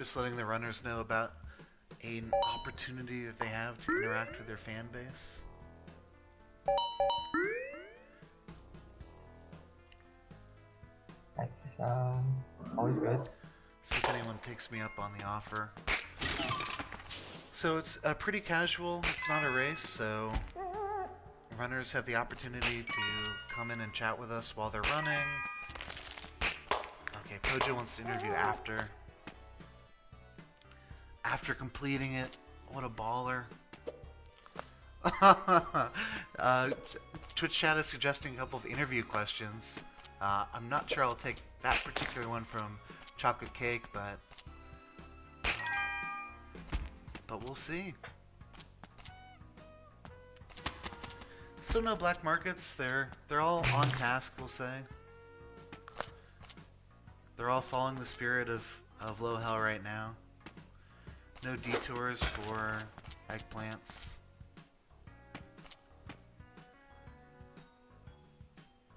Just letting the runners know about an opportunity that they have to interact with their fan base. That's always good. See if anyone takes me up on the offer. So it's pretty casual. It's not a race, so runners have the opportunity to come in and chat with us while they're running. Okay, Pojo wants to interview after. After completing it. What a baller. Twitch chat is suggesting a couple of interview questions. I'm not sure I'll take that particular one from Chocolate Cake, but we'll see. Still no black markets. They're all on task, we'll say. They're all following the spirit of low hell right now. No detours for eggplants.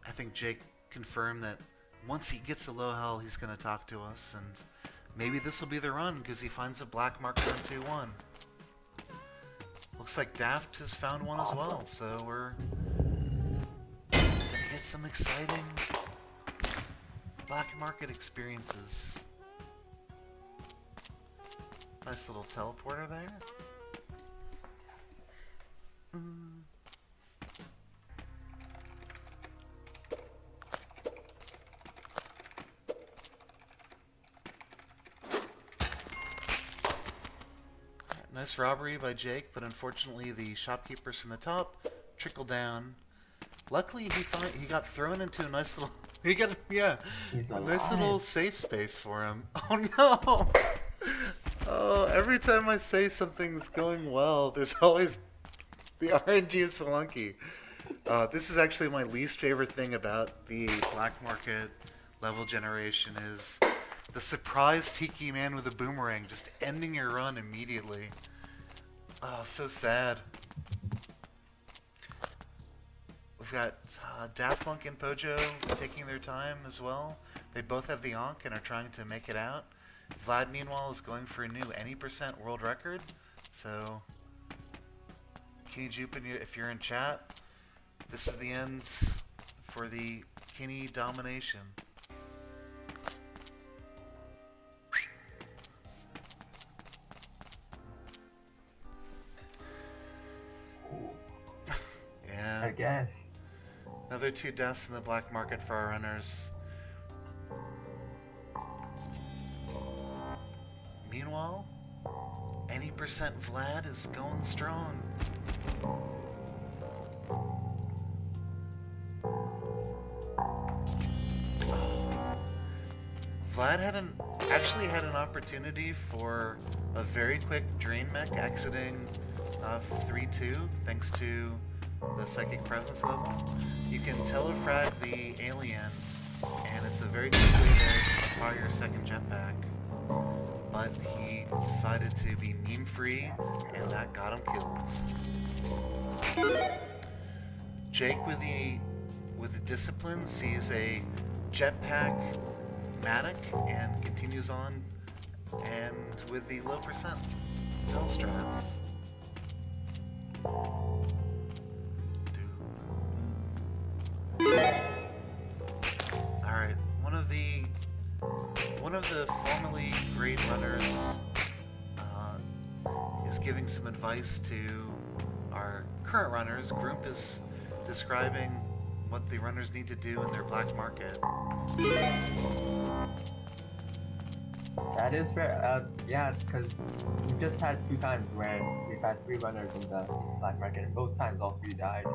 I think Jake confirmed that once he gets to low hell, he's going to talk to us, and maybe this will be the run because he finds a black market on 2-1. Looks like Daft has found one as well, so we're gonna get some exciting black market experiences. Nice little teleporter there. Nice robbery by Jake, but unfortunately the shopkeepers from the top trickle down. Luckily he got thrown into a nice little a nice little safe space for him. Oh no! Oh, every time I say something's going well, there's always the RNG of Spelunky. This is actually my least favorite thing about the black market level generation is the surprise Tiki Man with a boomerang just ending your run immediately. Oh, so sad. We've got Daft Punk and Pojo taking their time as well. They both have the Ankh and are trying to make it out. Vlad, meanwhile, is going for a new any % world record. So, Kenny Jupin, if you're in chat, this is the end for the Kenny domination. Yeah. I guess. Another 2 deaths in the black market for our runners. Meanwhile, any % Vlad is going strong. Vlad actually had an opportunity for a very quick drain mech exiting 3-2 thanks to the psychic presence level. You can telefrag the alien, and it's a very quick way to acquire your second jetpack. But he decided to be meme free, and that got him killed. Jake with the discipline sees a jetpack Matic and continues on, and with the low % Del strats. Alright, one of the formerly great runners is giving some advice to our current runners. Grump is describing what the runners need to do in their black market. That is fair. Yeah, because we just had 2 times where we've had 3 runners in the black market, and both times all 3 died.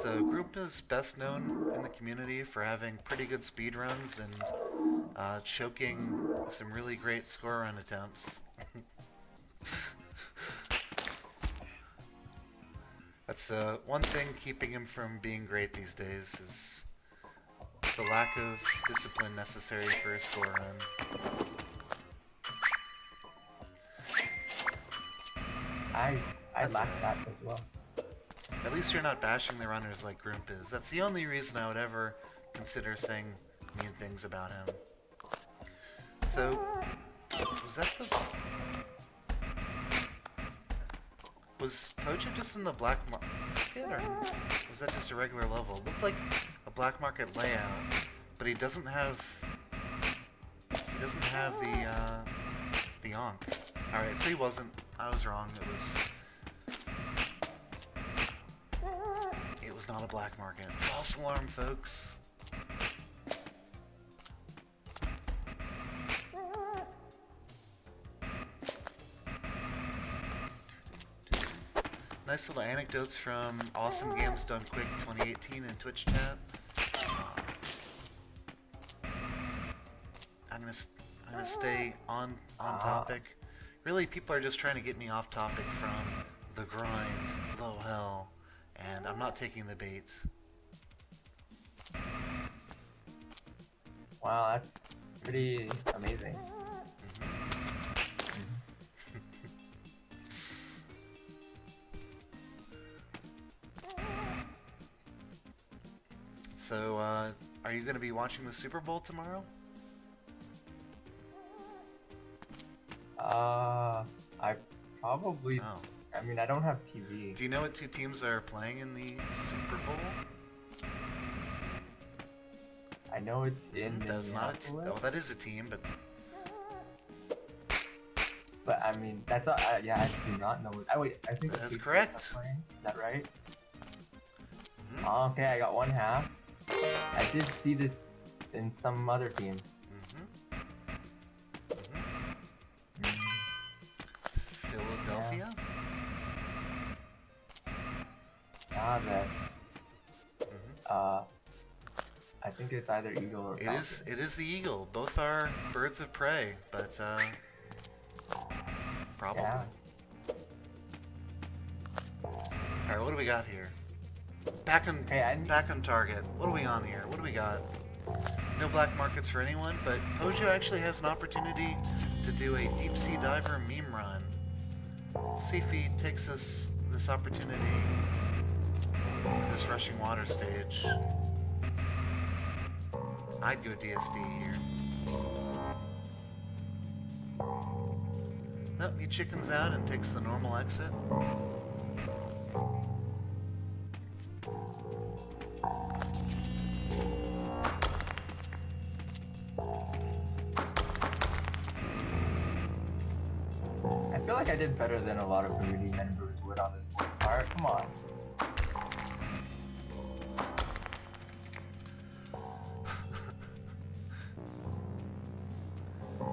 So Group is best known in the community for having pretty good speed runs and choking some really great score run attempts. That's the one thing keeping him from being great these days is the lack of discipline necessary for a score run. I lack that as well. At least you're not bashing the runners like Grump is. That's the only reason I would ever consider saying mean things about him. So, was that the... Was Pojo just in the black market, or was that just a regular level? It looked like a black market layout, but he doesn't have the Ankh. Alright, so he wasn't. I was wrong. It was not a black market. False alarm, folks. Nice little anecdotes from Awesome Games Done Quick 2018 in Twitch chat. I'm gonna stay on topic. Really, people are just trying to get me off topic from the grind, low hell, and I'm not taking the bait. Wow, that's pretty amazing. So, are you going to be watching the Super Bowl tomorrow? I probably... Oh. I mean, I don't have TV. Do you know what two teams are playing in the Super Bowl? I know it's in That's not a well, that is a team, but... But, I mean, that's all... yeah, I do not know. Wait, I think that's correct. Is that right? Mm-hmm. Oh, okay, I got one half. I did see this in some other team. Philadelphia? Yeah. I think it's either Eagle or Falcon. It is the Eagle. Both are birds of prey, but probably. Yeah. Alright, what do we got here? Back on target. What are we on here? What do we got? No black markets for anyone, but Pojo actually has an opportunity to do a deep sea diver meme run. See if he takes this opportunity, this rushing water stage. I'd go DSD here. Nope, he chickens out and takes the normal exit. I feel like I did better than a lot of community members would on this one. Alright, come on.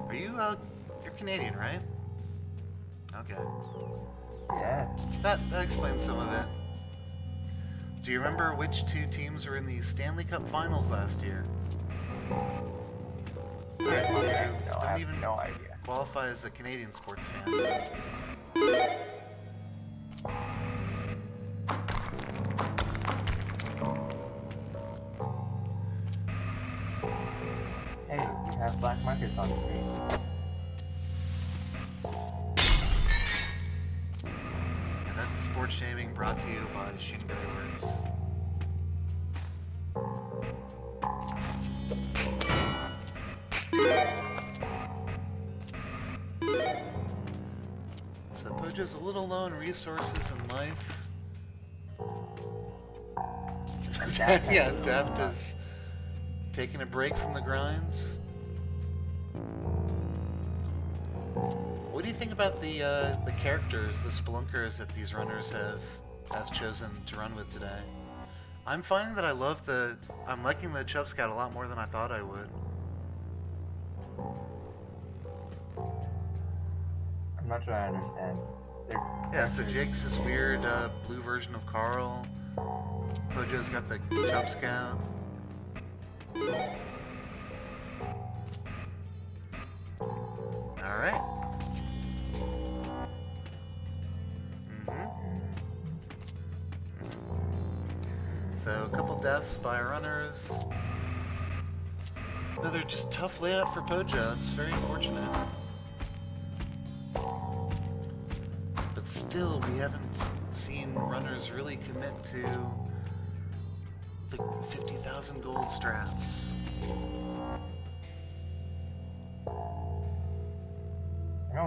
Are you, you're Canadian, right? Okay. Yeah. That explains some of it. Do you remember which two teams were in the Stanley Cup Finals last year? Alright, so you don't even no idea. Qualify as a Canadian sports fan. Hey, we have black markets on screen. And that's sports shaming brought to you by Shooting Words. So Pojo's a little low in resources in life. Yeah, Daft is taking a break from the grinds. What do you think about the characters, the spelunkers that these runners have chosen to run with today? I'm finding that I'm liking the Chub Scout a lot more than I thought I would. I'm not sure I understand. Yeah, so Jake's this weird blue version of Carl. Pojo's got the Chub Scout. Alright. So, a couple deaths by runners. Another just tough layout for Pojo. It's very unfortunate. But still, we haven't seen runners really commit to the 50,000 gold strats.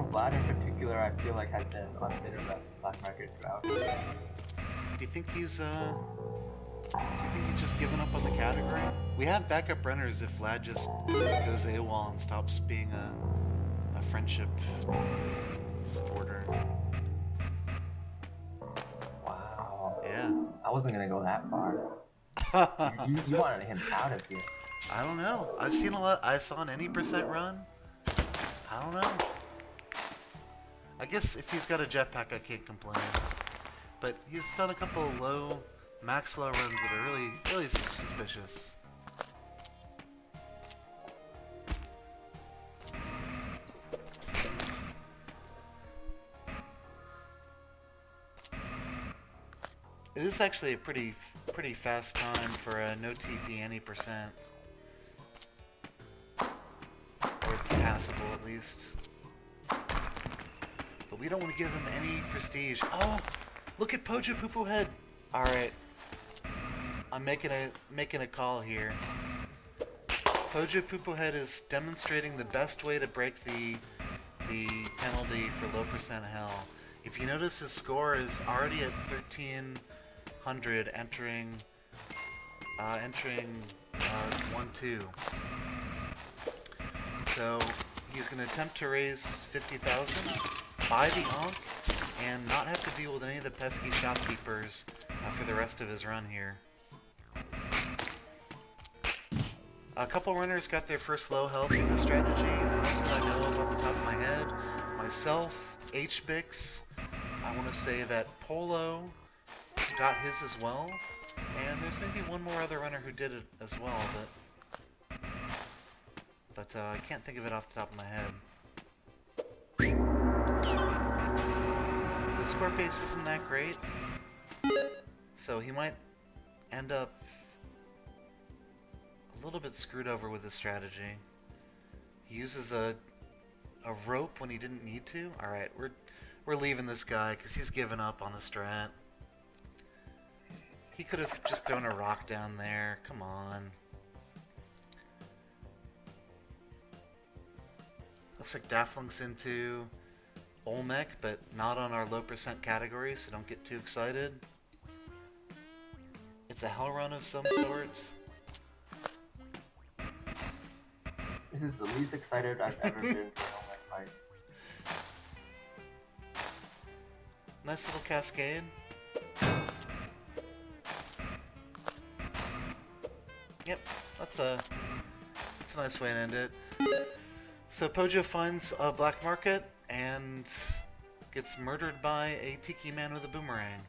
know, Vlad in particular, I feel like has been on a bit of a black market drought. Do you think he's just given up on the category? We have backup runners if Vlad just goes AWOL and stops being a friendship supporter. Wow. Yeah. I wasn't gonna go that far. you wanted him out of here. I don't know. I've seen a lot. I saw an any percent run. I don't know. I guess if he's got a jetpack, I can't complain. But he's done a couple of low, max low runs that are really, really suspicious. It is actually a pretty fast time for a no TP any percent. Or it's passable at least. But we don't want to give him any prestige. Oh, look at Pojo Poo Poo Head. All right, I'm making a call here. Pojo Poo Poo Head is demonstrating the best way to break the penalty for low percent hell. If you notice, his score is already at 1300, entering 1-2. So he's going to attempt to raise 50,000, buy the Ankh, and not have to deal with any of the pesky shopkeepers for the rest of his run here. A couple runners got their first low health in this strategy, the ones that I know of off the top of my head. Myself, HBix, I want to say that Polo got his as well, and there's maybe one more other runner who did it as well, but I can't think of it off the top of my head. The score pace isn't that great, so he might end up a little bit screwed over with this strategy. He uses a rope when he didn't need to. All right, we're leaving this guy because he's given up on the strat. He could have just thrown a rock down there. Come on. Looks like Dafflink's into Olmec, but not on our low percent category, so don't get too excited. It's a hell run of some sort. This is the least excited I've ever been for an Olmec fight. Nice little cascade. Yep, that's a nice way to end it. So Pojo finds a black market and gets murdered by a tiki man with a boomerang.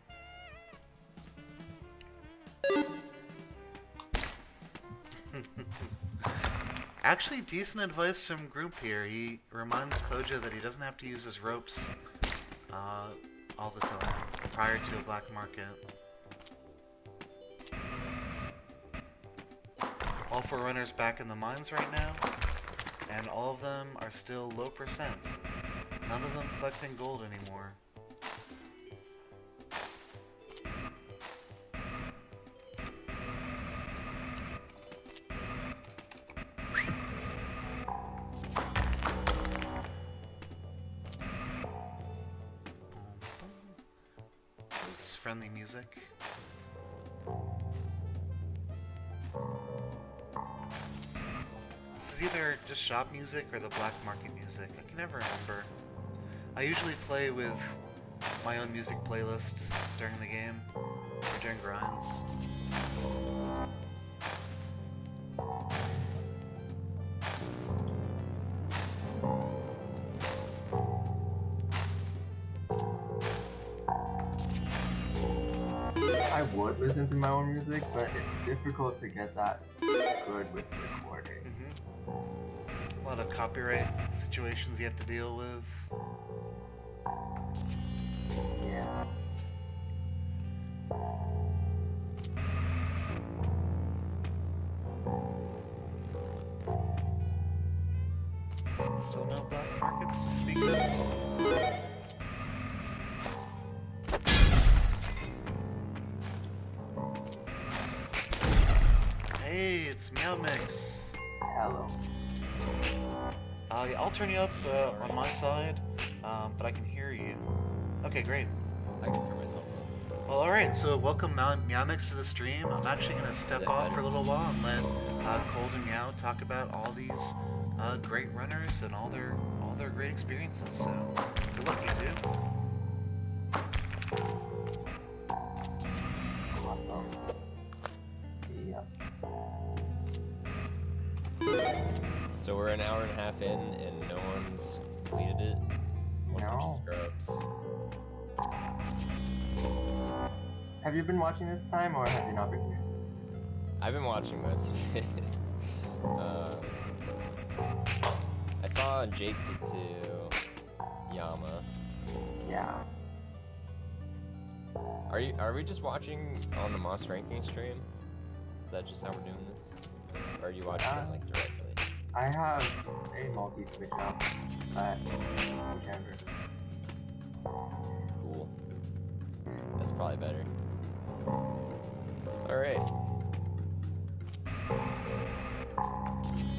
Actually, decent advice from Group here. He reminds Pojo that he doesn't have to use his ropes all the time prior to a black market. All 4 runners back in the mines right now, and all of them are still low percent. None of them collecting gold anymore. This is friendly music. Either just shop music or the black market music. I can never remember. I usually play with my own music playlist during the game, or during grinds. I would listen to my own music, but it's difficult to get that good with recording. A lot of copyright situations you have to deal with. Yeah. Still no black markets to speak of. Hey, it's Meow Mix. Hello. Yeah, I'll turn you up on my side, but I can hear you. Okay, great. I can turn myself up. Well, alright, so welcome Meowmix to the stream. I'm actually going to step off for a little while and let Cold and Meow talk about all these great runners and all their great experiences, so good luck, you two. Awesome. Yeah. So we're an hour and a half in and no one's completed it? Bunch of scrubs. Have you been watching this time, or have you not been here? I've been watching most of it. I saw Jake get to Yama. Yeah. Are we just watching on the Moss ranking stream? Is that just how we're doing this? Or are you watching it like directly? I have a multi-Twitch now, but whichever. Cool. That's probably better. Alright.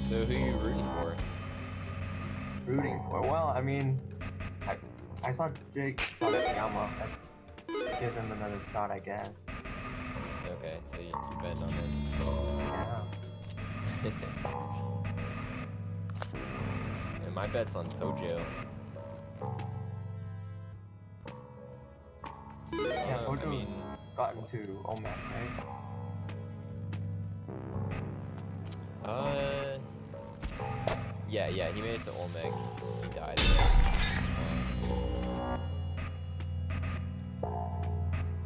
So who are you rooting for? Rooting for? Well, I mean, I saw Jake shot at Yama. Let's give him another shot, I guess. Okay, so you bet on him. Yeah. And my bet's on Tojo. Yeah, Tojo I mean, got into Omek, right? yeah, he made it to Olmec. He died.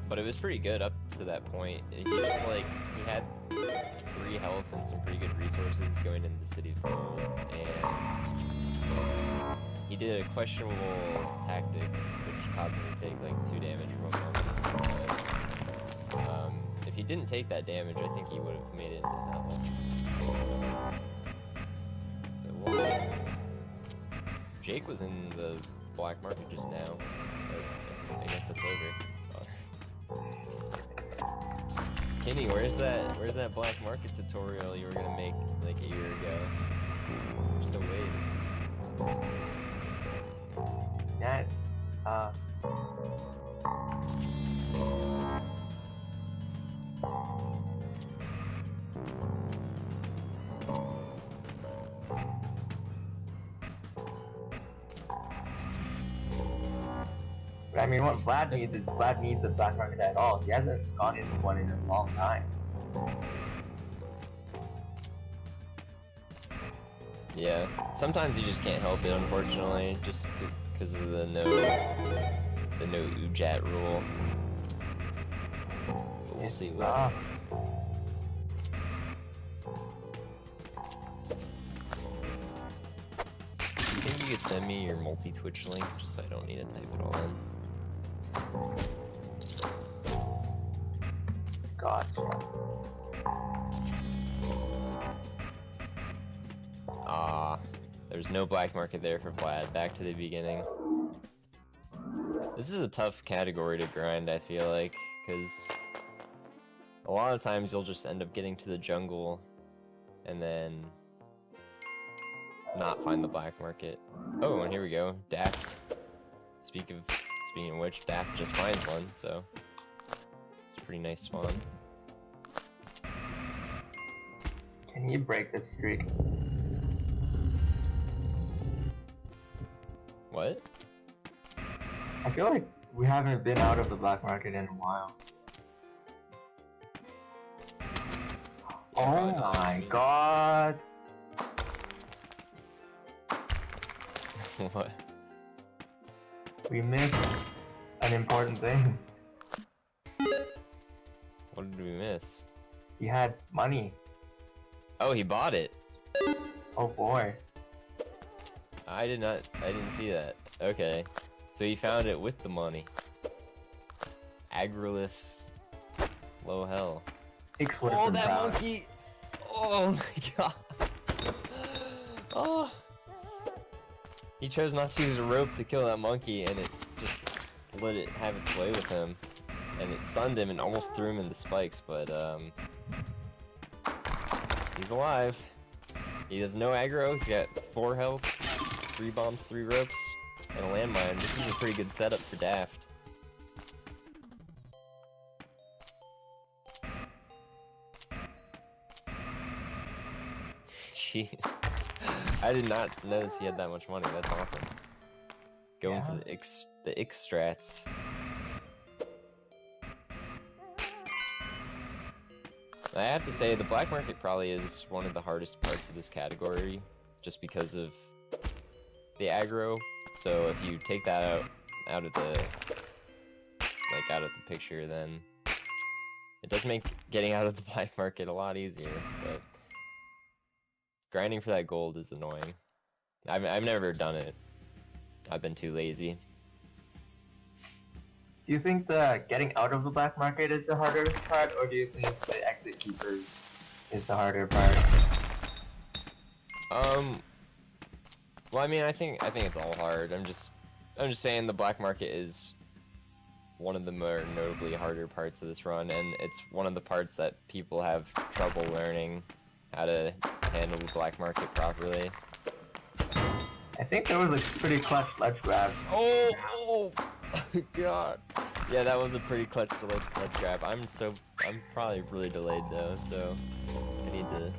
But it was pretty good up to that point. He just like, he had 3 health and some pretty good resources going into the city of Gold, and he did a questionable tactic, which caused him to take like 2 damage from a monkey. But, if he didn't take that damage, I think he would have made it into level. So we'll see. Jake was in the black market just now. But I guess that's over. Kenny, where's that black market tutorial you were gonna make like a year ago? Still waiting. Yeah, it's, I mean, what Vlad needs is Vlad needs a black market at all. He hasn't gone into one in a long time. Yeah, sometimes you just can't help it, unfortunately, just because of the no Ujat rule. But we'll see what. Do you think you could send me your multi-Twitch link, just so I don't need to type it all in? Gotcha. There's no black market there for Vlad. Back to the beginning. This is a tough category to grind, I feel like, because a lot of times you'll just end up getting to the jungle and then not find the black market. Oh, and here we go. Daft. Speaking of which, Daft just finds one, so it's a pretty nice spawn. Can you break the streak? What? I feel like we haven't been out of the black market in a while. Oh my god! What? We missed an important thing. What did we miss? He had money. Oh, he bought it. Oh boy. I didn't see that. Okay. So he found it with the money. Agroless low hell. Oh, that monkey! Oh my god. Oh. He chose not to use a rope to kill that monkey, and it just let it have its way with him. And it stunned him and almost threw him into spikes, but he's alive. He has no aggro, he's got 4 health. 3 bombs, 3 ropes, and a landmine. This is a pretty good setup for Daft. Jeez. I did not notice he had that much money. That's awesome. Going for the X strats. I have to say, the black market probably is one of the hardest parts of this category, just because of the aggro. So if you take that out of the picture, then it does make getting out of the black market a lot easier. But grinding for that gold is annoying. I've never done it. I've been too lazy. Do you think the getting out of the black market is the harder part, or do you think the exit keepers is the harder part? Well, I mean, I think it's all hard. I'm just saying the black market is one of the more notably harder parts of this run, and it's one of the parts that people have trouble learning how to handle the black market properly. I think there was a pretty clutch ledge grab. Oh god. Yeah, that was a pretty clutch ledge grab. I'm probably really delayed though, so I need to.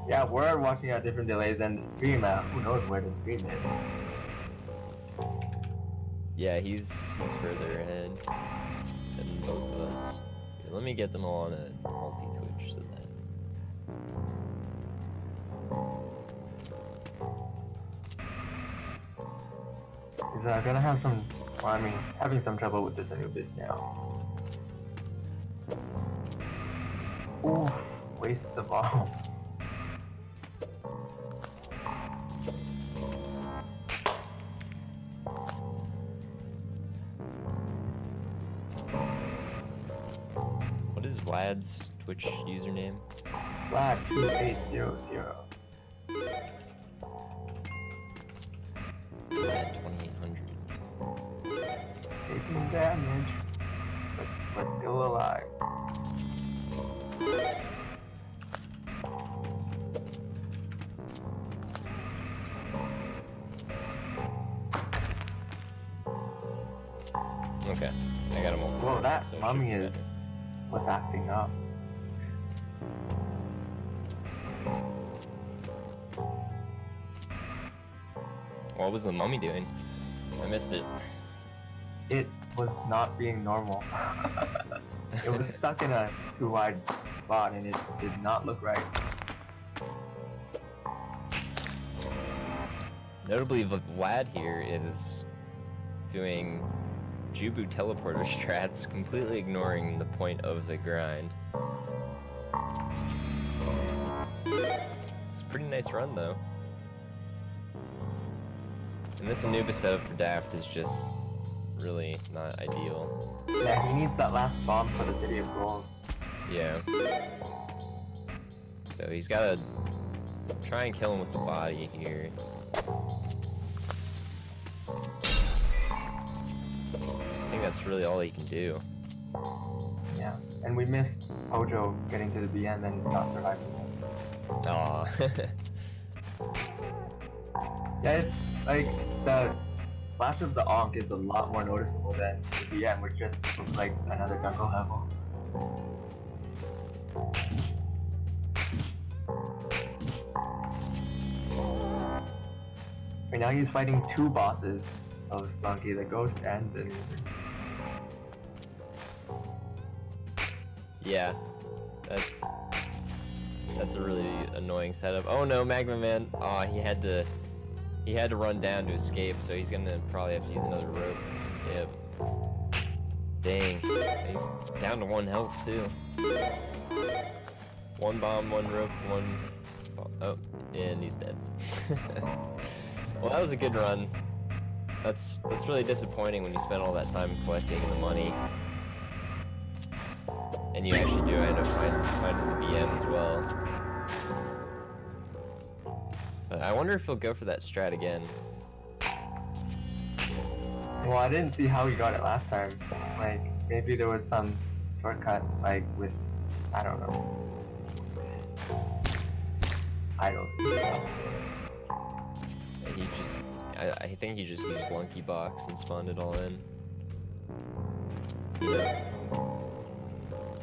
Yeah, we're watching at different delays than the stream at. Who knows where the stream is? Yeah, he's further ahead than both of us. Here, let me get them all on a multi-twitch so that. He's gonna have some. Well, I mean, having some trouble with this Anubis now. Ooh, waste the bomb. What is Vlad's Twitch username? Vlad2800. Vlad 2800. Taking damage, but we're still alive. Okay, I got him all. Well, that so it mummy should be is better. what's acting up. What was the mummy doing? I missed it. It was not being normal. It was stuck in a too wide spot and it did not look right. Notably, Vlad here is doing Jubu teleporter strats, completely ignoring the point of the grind. It's a pretty nice run, though. And this Anubis setup for Daft is just really not ideal. Yeah, he needs that last bomb for the City of Gold. Yeah. So he's gotta try and kill him with the body here. I think that's really all he can do. Yeah, and we missed Hojo getting to the BM and not surviving. Aw. Yeah, it's like the flash of the Onk is a lot more noticeable than the BM, which just looks like another jungle level. Right now he's fighting two bosses of Spelunky, the Ghost and the Yeah. That's a really annoying setup. Oh no, Magma Man. Aw, he had to run down to escape, so he's gonna probably have to use another rope. Yep. Dang. And he's down to 1 health too. 1 bomb, 1 rope, 1 oh, and he's dead. Well, that was a good run. That's really disappointing when you spend all that time collecting the money. And you actually do end up finding the BM as well. But I wonder if he'll go for that strat again. Well, I didn't see how he got it last time. Like, maybe there was some shortcut, like with, I don't know. I don't know. I think he just used Spelunky box and spawned it all in.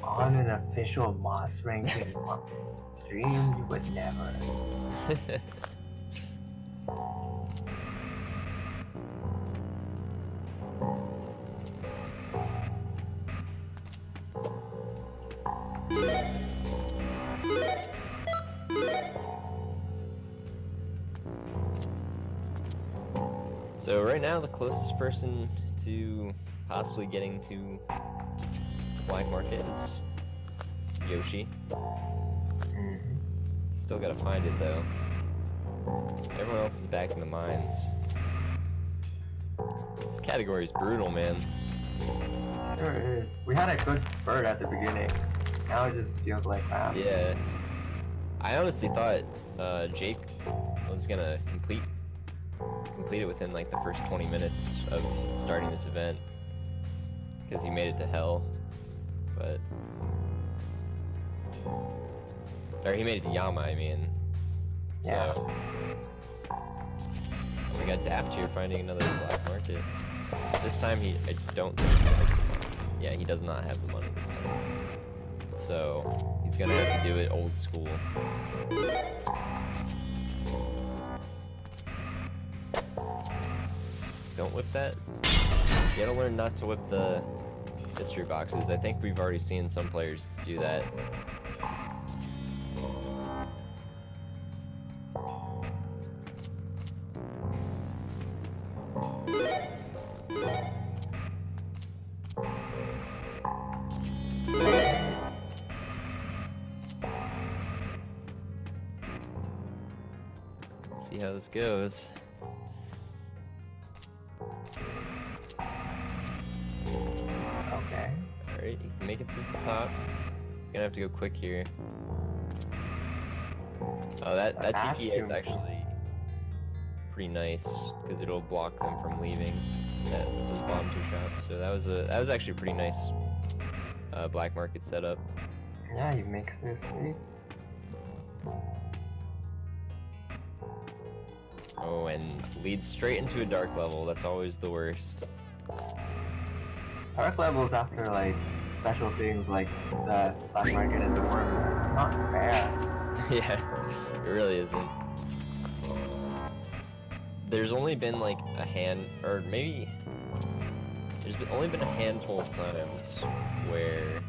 On an official Moss ranking stream, you would never. So right now, the closest person to possibly getting to the black market is Yoshi. Still gotta find it though. Everyone else is back in the mines. This category is brutal, man. Sure is. We had a good spurt at the beginning. Now it just feels like crap. Yeah. I honestly thought Jake was gonna complete it within like the first 20 minutes of starting this event, because he made it to hell, but or he made it to Yama, I mean. Yeah. So we got Daft here finding another black market. This time I don't think he has the money. Yeah, he does not have the money this time. So he's gonna have to do it old school. Don't whip that. You gotta learn not to whip the history boxes. I think we've already seen some players do that. Let's see how this goes. Okay. Alright, you can make it through the top. He's gonna have to go quick here. Oh, that TP is actually pretty nice, because it'll block them from leaving those bomb 2 shots. So that was actually a pretty nice black market setup. Yeah, he makes this safe. Oh, and leads straight into a dark level. That's always the worst. Dark levels after like special things like the black market and the worms is just not fair. Yeah, it really isn't. There's only been like a only been a handful of times where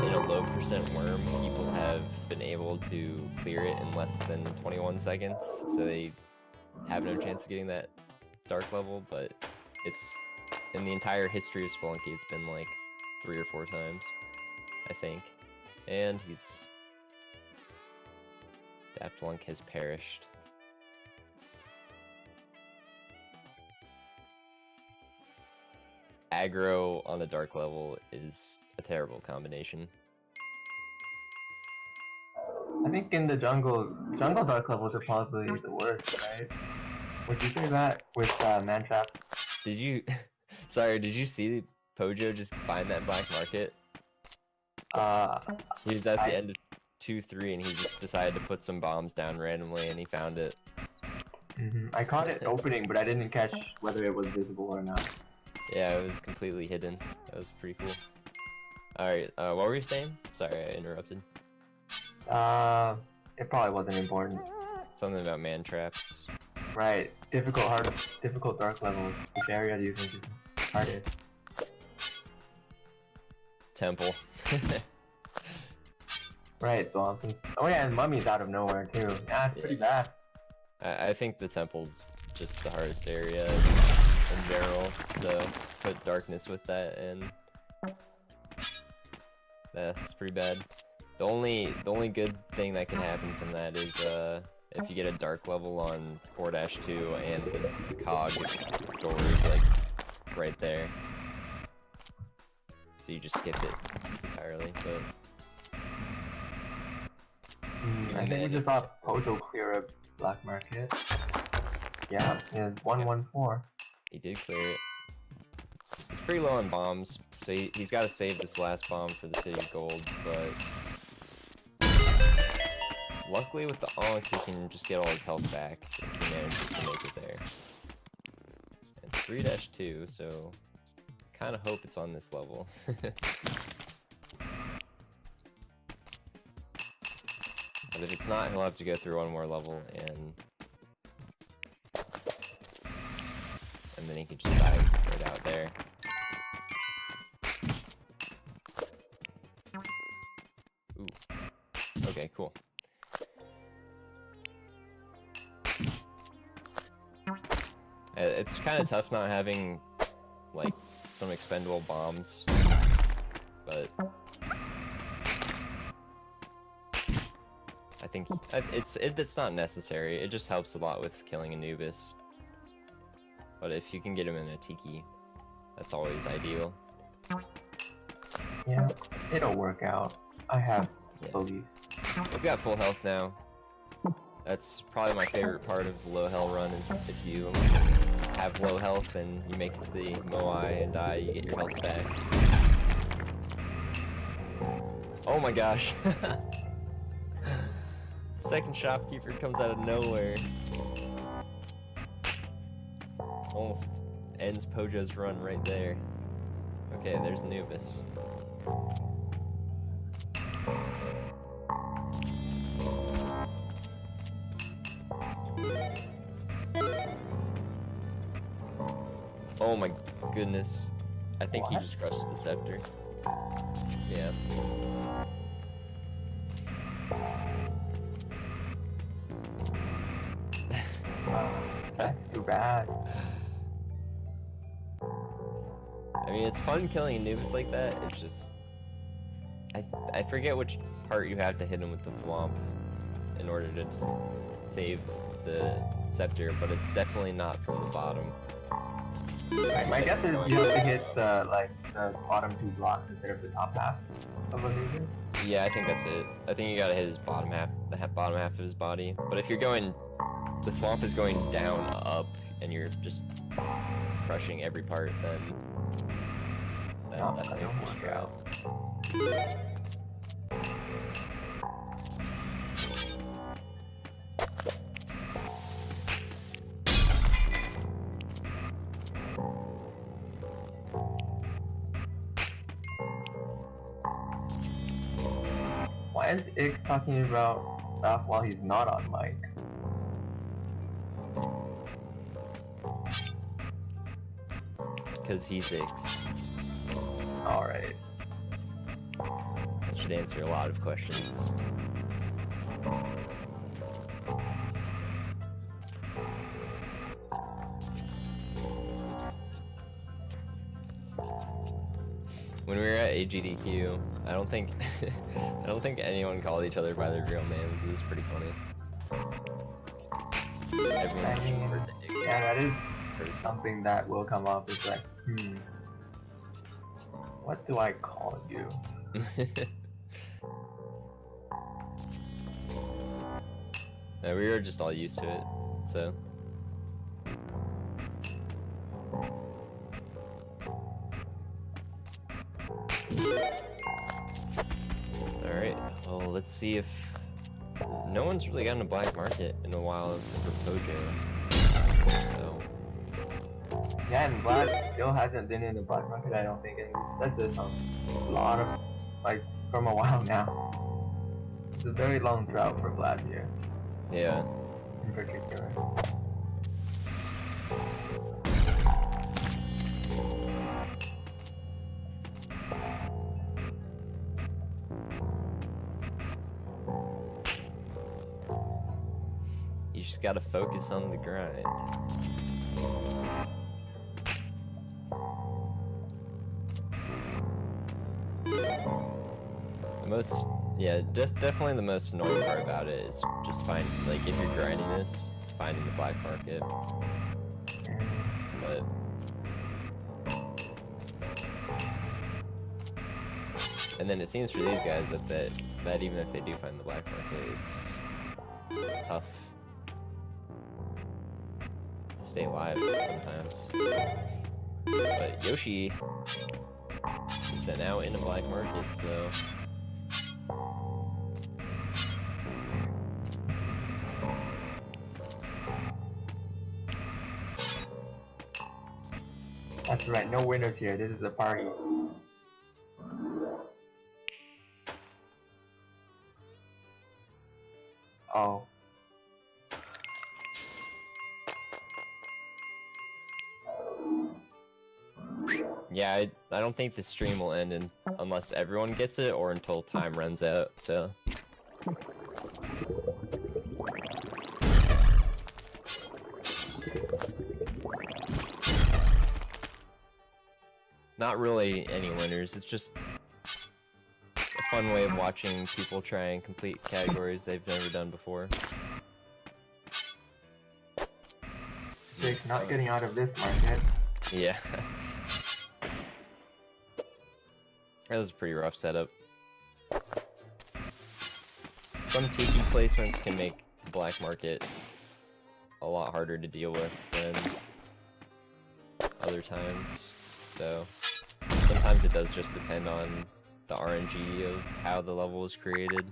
in a low percent worm, people have been able to clear it in less than 21 seconds, so they have no chance of getting that dark level, but it's in the entire history of Spelunky, it's been like 3 or 4 times, I think. And Daft Lunk has perished. Aggro on the dark level is a terrible combination. I think in the jungle dark levels are probably the worst, right? Would you say that with man traps? Did you sorry, did you see Pojo just find that black market? He was at the end of 2-3 and he just decided to put some bombs down randomly and he found it. I caught it opening, but I didn't catch whether it was visible or not. Yeah, it was completely hidden. That was pretty cool. Alright, what were you saying? Sorry, I interrupted. It probably wasn't important. Something about man traps. Right. Difficult dark levels. Which area do you think is hardest? Temple. Right, Swampson. Oh yeah, and Mummy's out of nowhere too. Yeah, it's pretty bad. I think the temple's just the hardest area in general, so put darkness with that, and that's pretty bad. The only good thing that can happen from that is if you get a dark level on 4-2 and the cog door is like right there, so you just skip it entirely. But I think we just saw Pojo clear a black market. Yeah, it's 114. he did clear it. He's pretty low on bombs, so he's got to save this last bomb for the City of Gold, but Luckily with the Ankh, he can just get all his health back if he manages to make it there. It's 3-2, so kind of hope it's on this level. But if it's not, he'll have to go through one more level, and then he can just die right out there. Ooh. Okay, cool. It's kind of tough not having, like, some expendable bombs, but I think it's not necessary. It just helps a lot with killing Anubis. But if you can get him in a Tiki, that's always ideal. Yeah, it'll work out. I have belief. He's got full health now. That's probably my favorite part of the low hell run is if you have low health and you make it to the Moai and die, you get your health back. Oh my gosh. Second shopkeeper comes out of nowhere. Almost ends Pojo's run right there. Okay, there's Anubis. Oh my goodness. I think he just crushed the scepter. Yeah. That's too bad. I mean, it's fun killing Anubis like that. It's just... I forget which part you have to hit him with the thwomp in order to just save the scepter, but it's definitely not from the bottom. Right, my guess is you have to hit the bottom 2 blocks instead of the top half of Anubis. Yeah, I think that's it. I think you gotta hit his bottom half, bottom half of his body. But if you're going, the thwomp is going down, up, and you're just crushing every part, then that will work out. Why is Ix talking about stuff while he's not on mic? Because he's Ix. Alright. That should answer a lot of questions. When we were at AGDQ, I don't think anyone called each other by their real names. It was pretty funny. Everyone just referred to Ix. Yeah, that is something that will come up. It's like, what do I call you? No, we were just all used to it, so. Alright, well, let's see if... No one's really gotten a black market in a while except for Pojo. So... Yeah, and Vlad still hasn't been in the black market, I don't think, and we've said this on a lot of, like, from a while now. It's a very long drought for Vlad here. Yeah. In particular. You just gotta focus on the grind. Definitely the most annoying part about it is just finding, like, if you're grinding this, finding the black market. But and then it seems for these guys that even if they do find the black market, it's tough to stay alive sometimes. But Yoshi is now in a black market, so That's right, no winners here. This is a party. Oh. Yeah, I don't think the stream will end unless everyone gets it or until time runs out, so. Not really any winners, it's just a fun way of watching people try and complete categories they've never done before. Jake's not getting out of this market. Yeah. That was a pretty rough setup. Some tiki placements can make the black market a lot harder to deal with than other times, so sometimes it does just depend on the RNG of how the level was created.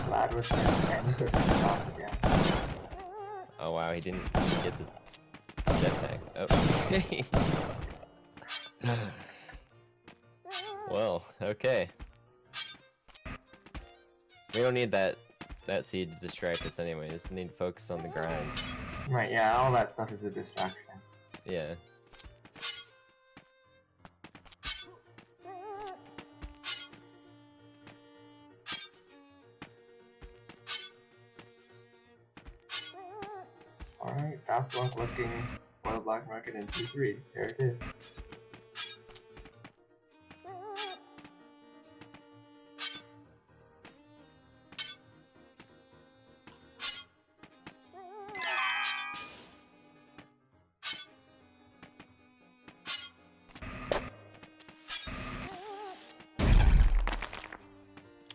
Glad was off again. Oh wow, he didn't get the jetpack. Oh. Well, okay. We don't need that seed to distract us anyway, we just need to focus on the grind. Right, yeah, all that stuff is a distraction. Yeah. Alright, Fast Block looking for the black market in 2-3. There it is.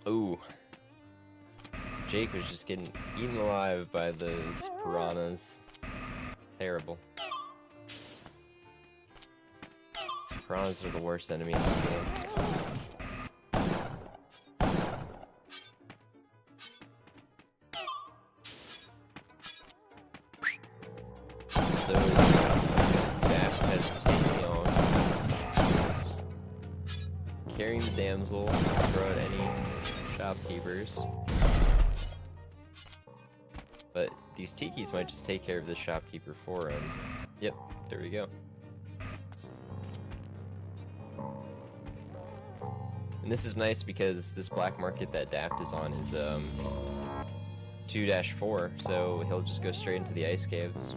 Ooh. Jake was just getting eaten alive by those piranhas. Terrible. Piranhas are the worst enemy in the game. So, Dash has taken me on. Carrying the damsel, throw at any shopkeepers. But these tikis might just take care of the shopkeeper for him. Yep, there we go. And this is nice because this black market that Daft is on is 2-4, so he'll just go straight into the ice caves.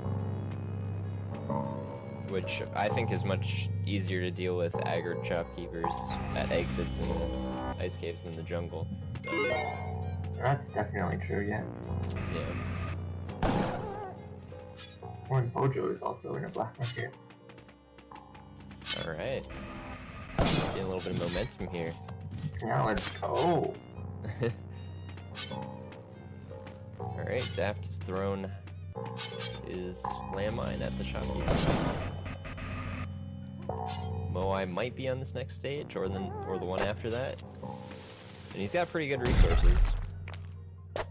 Which I think is much easier to deal with aggroed shopkeepers at exits in the ice caves than the jungle. So, That's definitely true, yeah. yeah. One Bojo is also in a black market. Alright. Getting a little bit of momentum here. Now let's go. Alright, Daft has thrown his landmine at the shopkeeper. Moai might be on this next stage, or the one after that. And he's got pretty good resources.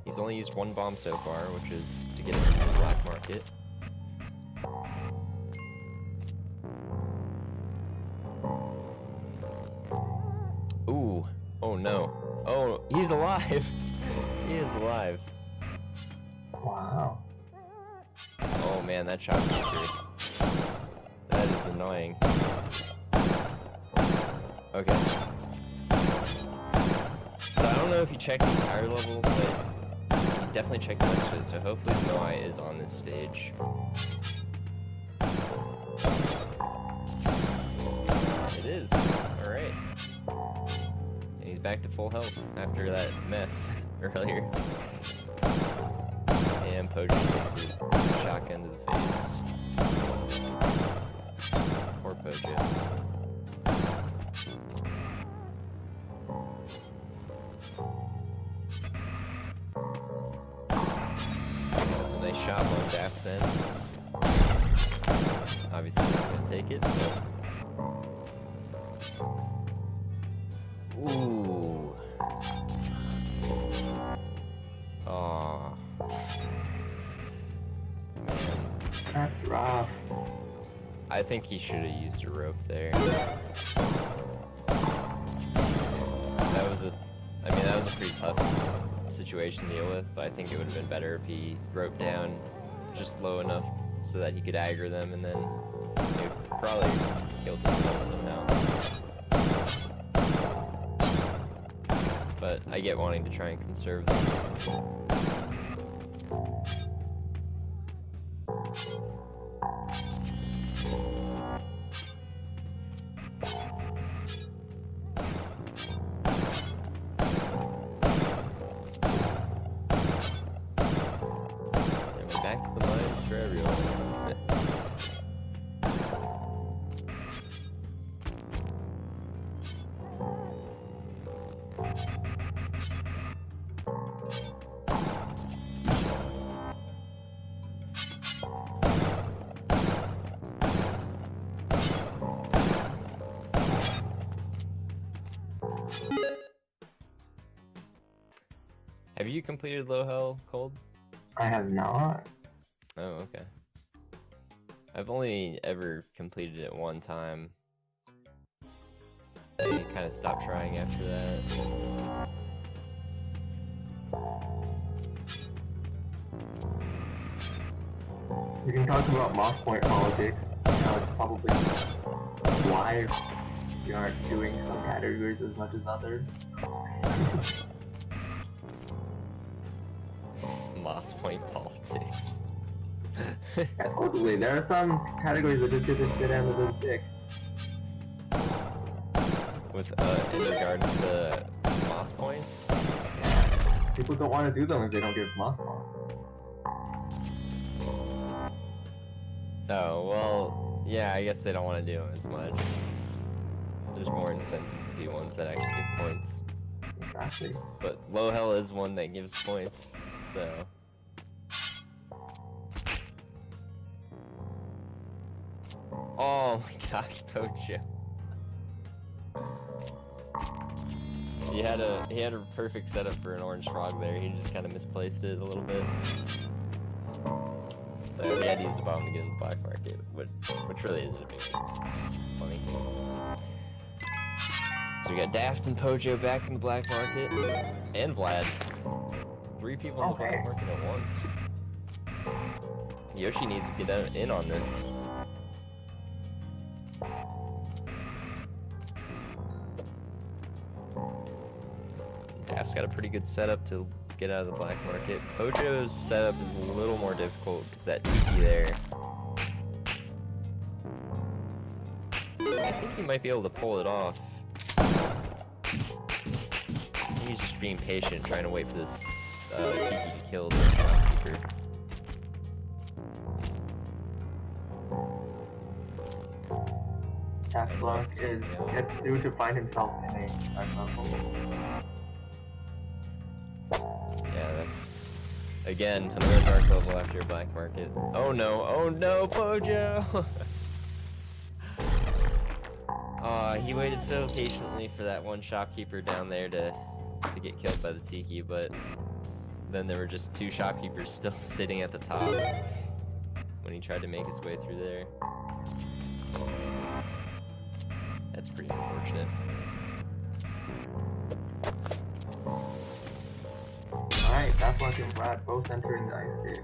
He's only used one bomb so far, which is to get him into the black market. Ooh. Oh no. Oh, he's alive! He is alive. Wow. Oh man, that shopkeeper. That is annoying. Okay. So I don't know if you checked the entire level, but you definitely checked the rest of it, so hopefully Moai is on this stage. It is. Alright. And he's back to full health after that mess earlier. And Pojo takes a shotgun to the face. Poor Pojo. shop on Daft's end. Obviously not gonna take it. But... Ooh. Aw. That's rough. I think he should have used a rope there. That was a pretty tough situation to deal with, but I think it would have been better if he roped down just low enough so that he could aggro them, and then they probably killed themselves somehow. But I get wanting to try and conserve them. Have you completed Low Hell, Cold? I have not. Oh, okay. I've only ever completed it one time. I kind of stopped trying after that. We can talk about Moss Point politics. How it's probably why we aren't doing some categories as much as others. Moss Point politics. Absolutely, there are some categories that just didn't fit into the stick. With in regards to Moss points? People don't want to do them if they don't get Moss points. Oh, well, yeah, I guess they don't want to do them as much. There's more incentive to do ones that actually give points. Exactly. But Low Hell is one that gives points, so... Oh my gosh, Pocho. He had a perfect setup for an orange frog there. He just kind of misplaced it a little bit. So he had to use the bomb to get in the black market, which really isn't a big deal. It's funny. So we got Daft and Pojo back in the black market, and Vlad. 3 people in the black market at once. Yoshi needs to get in on this. Daft's got a pretty good setup to get out of the black market. Pojo's setup is a little more difficult because that tiki there. I think he might be able to pull it off. He's just being patient, trying to wait for this tiki to kill the shopkeeper. Spelunky gets due to find himself in a level. Yeah, that's again another dark level after black market. Oh no, Pojo! Aw, he waited so patiently for that one shopkeeper down there to get killed by the tiki, but then there were just 2 shopkeepers still sitting at the top when he tried to make his way through there. That's pretty unfortunate. Alright, that's like and Brad both entering the ice cave.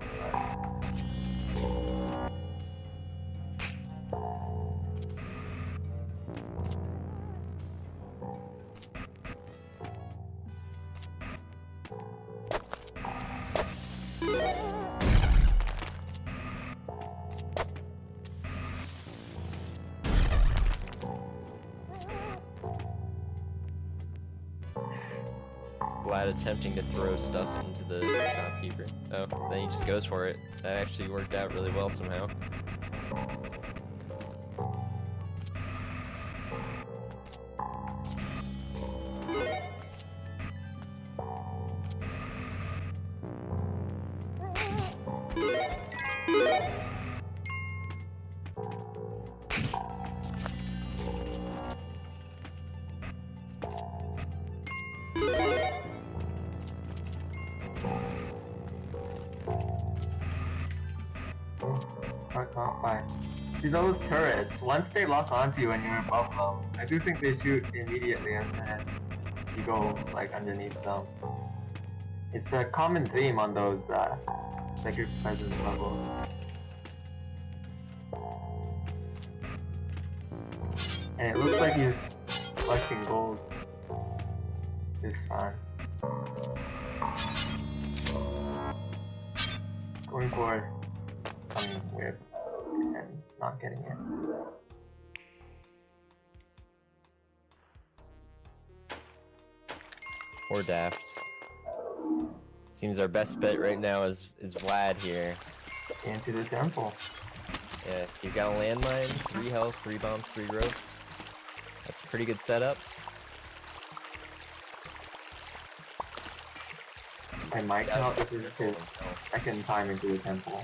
Vlad attempting to throw stuff into the shopkeeper. Oh, then he just goes for it. That actually worked out really well somehow. Mark not fine. See those turrets, once they lock onto you and you're above them, I do think they shoot immediately as soon as you go like underneath them. It's a common theme on those Sacred Presence levels. And it looks like he's collecting gold this time. Going for some weird and not getting it. Or Daft. Seems our best bet right now is Vlad here. Into the temple. Yeah, he's got a landmine, 3 health, 3 bombs, 3 ropes. That's a pretty good setup. I might count this is his second time into the temple.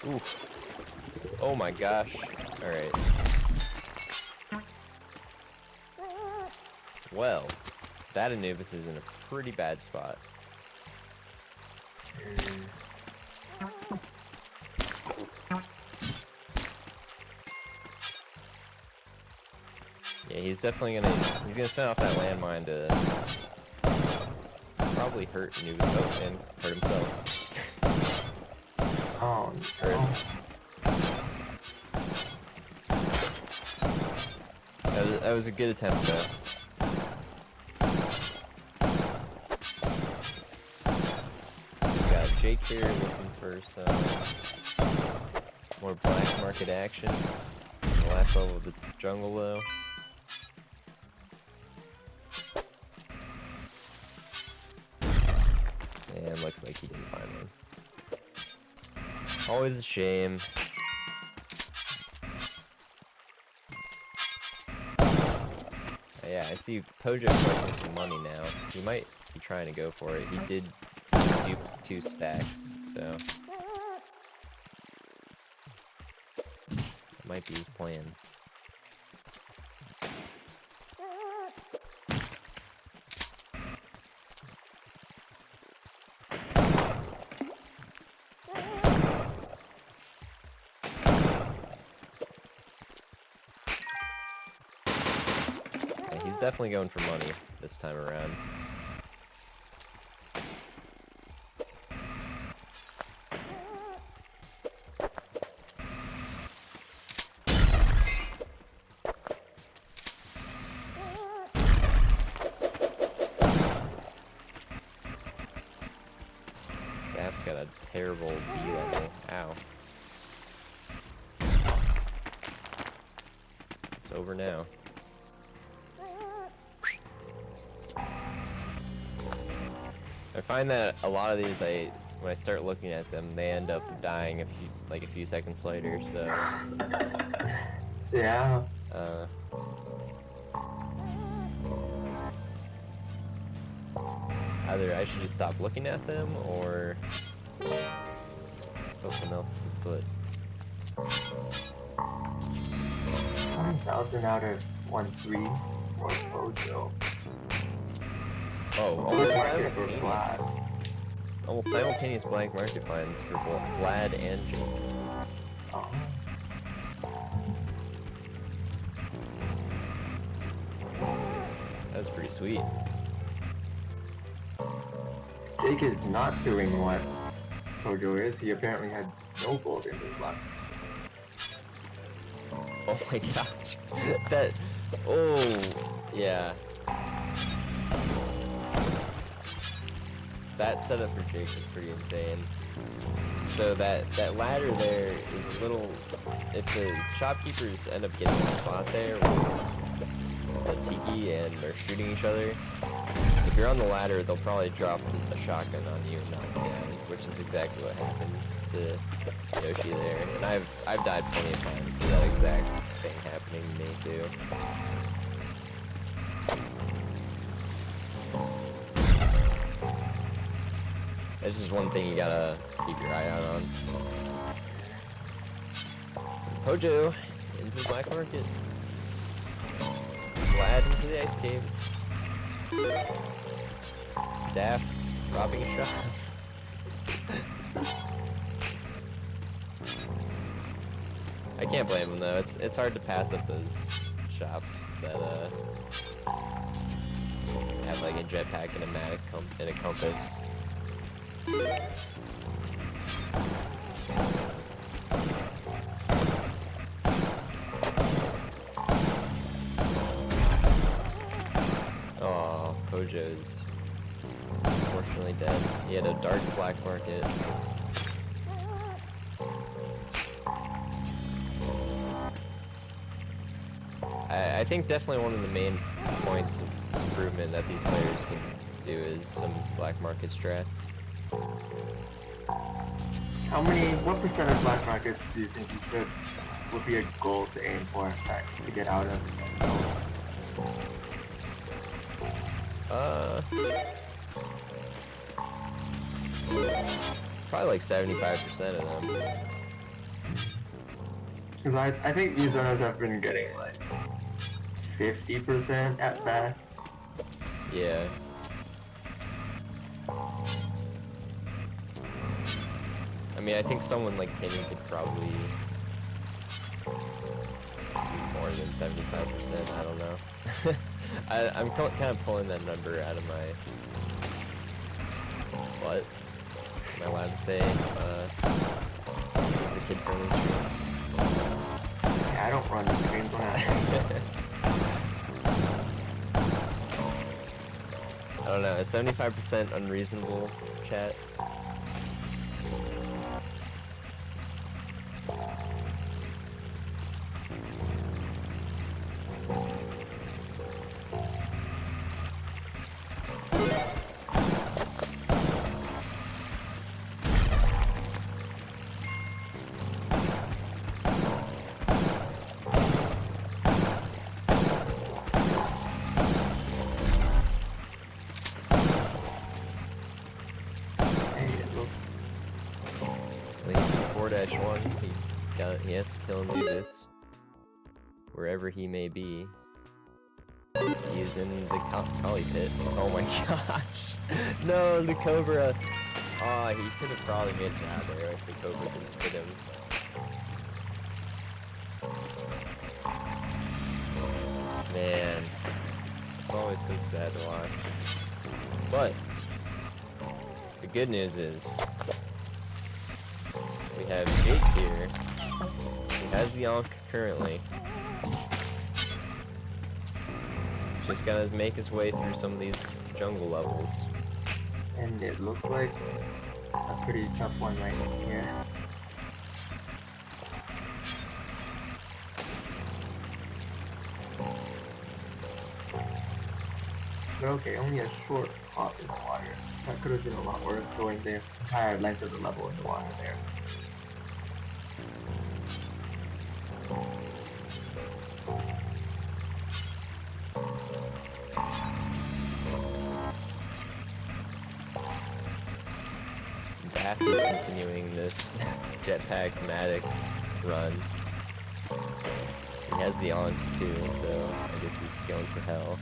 Oof. Oh my gosh. Alright. Well, that Anubis is in a pretty bad spot. Yeah, he's definitely gonna send off that landmine to probably hurt Anubis. Oh, and hurt himself. Oh, no. That was a good attempt though. Got Jake here looking for some more black market action. The last level of the jungle though. And looks like he didn't find one. Always a shame. Yeah, I see Pojo collecting some money now. He might be trying to go for it. He did dupe 2 stacks, so that might be his plan. He's definitely going for money this time around. Daft's got a terrible B level. Ow. It's over now. I find that a lot of these, when I start looking at them, they end up dying a few seconds later. So yeah. Either I should just stop looking at them, or something else is afoot. 1,000 out of 1-3 for Pojo. Oh, almost simultaneous blank market finds for Vlad and Jake. Oh. That was pretty sweet. Jake is not doing what Pojo is. He apparently had no gold in his luck. Oh my gosh. Oh, yeah. That setup for Jake is pretty insane. So that ladder there is a little... If the shopkeepers end up getting a spot there with a Tiki and they're shooting each other, if you're on the ladder, they'll probably drop a shotgun on you and knock you down, which is exactly what happened to Yoshi there. And I've died plenty of times to that exact thing happening to me too. That's just one thing you gotta keep your eye out on. Pojo into the black market. Vlad into the ice caves. daft robbing a shop. I can't blame him though. It's hard to pass up those shops that have like a jetpack and a matic and a compass. Oh, Hojo's unfortunately dead. He had a dark black market. I think definitely one of the main points of improvement that these players can do is some black market strats. What percent of black markets do you think would be a goal to aim for, to get out of? Probably like 75% of them. Because I think these runners have been getting like 50% at best. Yeah. I mean, I think someone like Penny could probably do more than 75%, I don't know. I'm kind of pulling that number out of my butt. Am I allowed to say, this is a kid-friendly stream? Yeah, I don't run the streams when I don't know, is 75% unreasonable, chat? He has to kill and do this. Wherever he may be. He's in the collie pit. Oh my gosh! No, the Cobra! Oh, he could have probably made it out there if the Cobra didn't hit him. Man. It's always so sad to watch. But, the good news is, we have Jake here. He has the Ankh currently. Just gotta make his way through some of these jungle levels. And it looks like a pretty tough one right here. But okay, only a short hop in the water. That could have been a lot worse going the entire length of the level in the water there. Daft is continuing this jetpack matic run. He has the Ankh too, so I guess he's going for hell.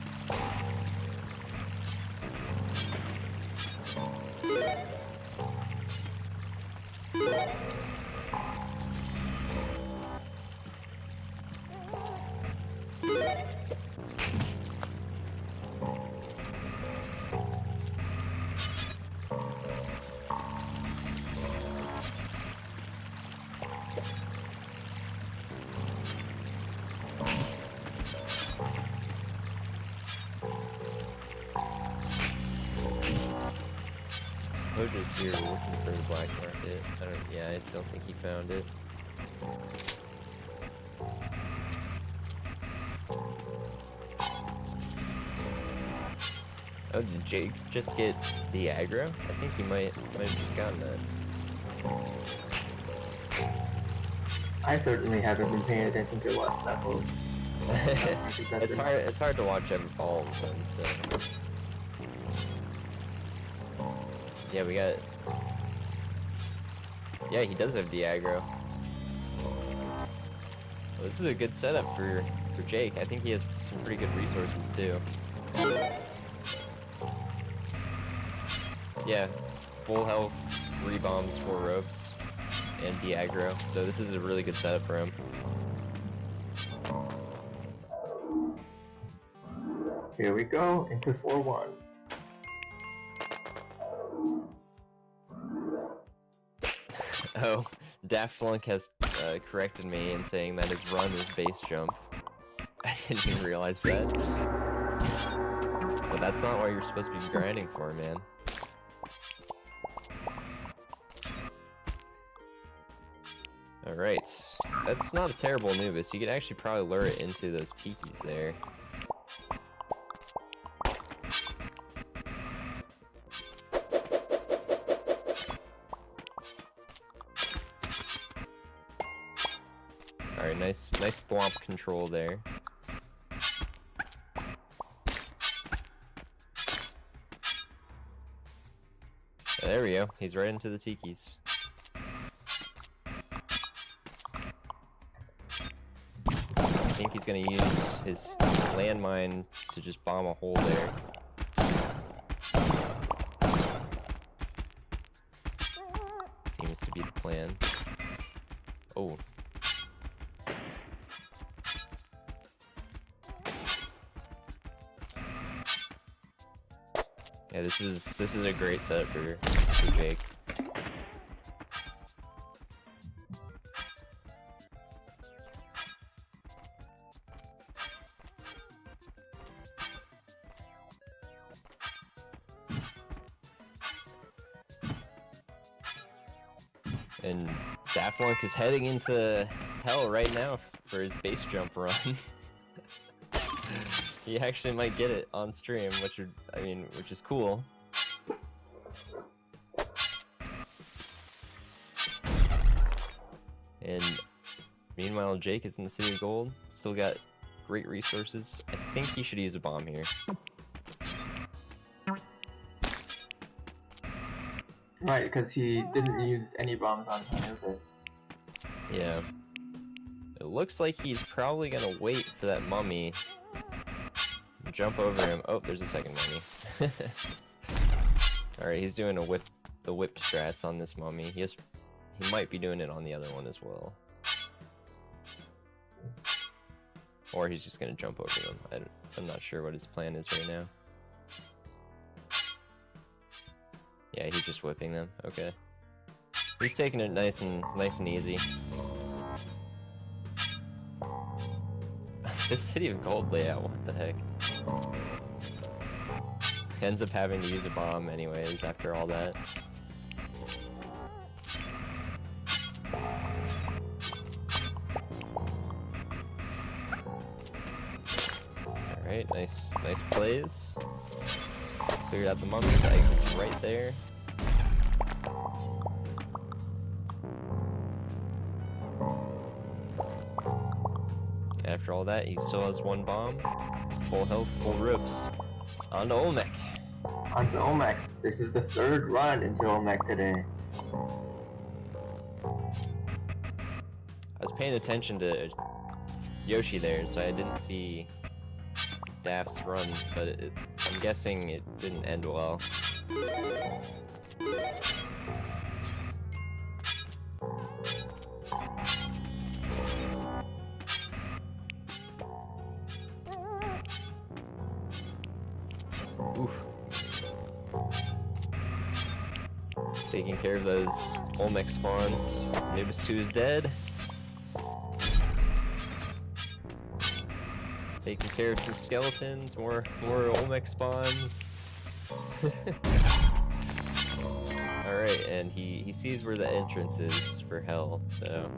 Hojo's here looking for the black market. I don't think he found it. Oh, did Jake just get the aggro? I think he might have just gotten that. I certainly haven't been paying attention to what levels. It's hard to watch all of them, so. Yeah, we got... Yeah, he does have the aggro. Well, this is a good setup for Jake. I think he has some pretty good resources, too. Yeah, full health, 3 bombs, 4 ropes, and de-aggro. So this is a really good setup for him. Here we go, into 4-1. Oh, Daft Flunk has corrected me in saying that his run is base jump. I didn't even realize that. But that's not what you're supposed to be grinding for, man. Alright, that's not a terrible Anubis. You could actually probably lure it into those tikis there. Alright, nice thwomp control there. There we go, he's right into the tikis. I think he's gonna use his landmine to just bomb a hole there. Seems to be the plan. Oh. Yeah, this is a great setup for Jake. And Daft Flunk is heading into hell right now for his base jump run. He actually might get it on stream, which is cool. And meanwhile, Jake is in the City of Gold. Still got great resources. I think he should use a bomb here. Right, because he didn't use any bombs on Anubis. Yeah. It looks like he's probably gonna wait for that mummy. Jump over him. Oh, there's a second mummy. Alright, he's doing the whip strats on this mummy. He might be doing it on the other one as well. Or he's just gonna jump over them. I'm not sure what his plan is right now. Yeah, he's just whipping them. Okay. He's taking it nice and easy. This City of Gold layout, what the heck? Ends up having to use a bomb anyways after all that. Alright, nice plays. Cleared out the mummy, the exit's right there. After all that, he still has 1 bomb. Full health, full rips. On to Olmec. On to Olmec. This is the 3rd run into Olmec today. I was paying attention to Yoshi there, so I didn't see Daft's run, but I'm guessing it didn't end well. Oof. Taking care of those Olmec spawns. Anubis 2 is dead. Taking care of some skeletons, more Olmec spawns. Alright, and he sees where the entrance is for hell, so.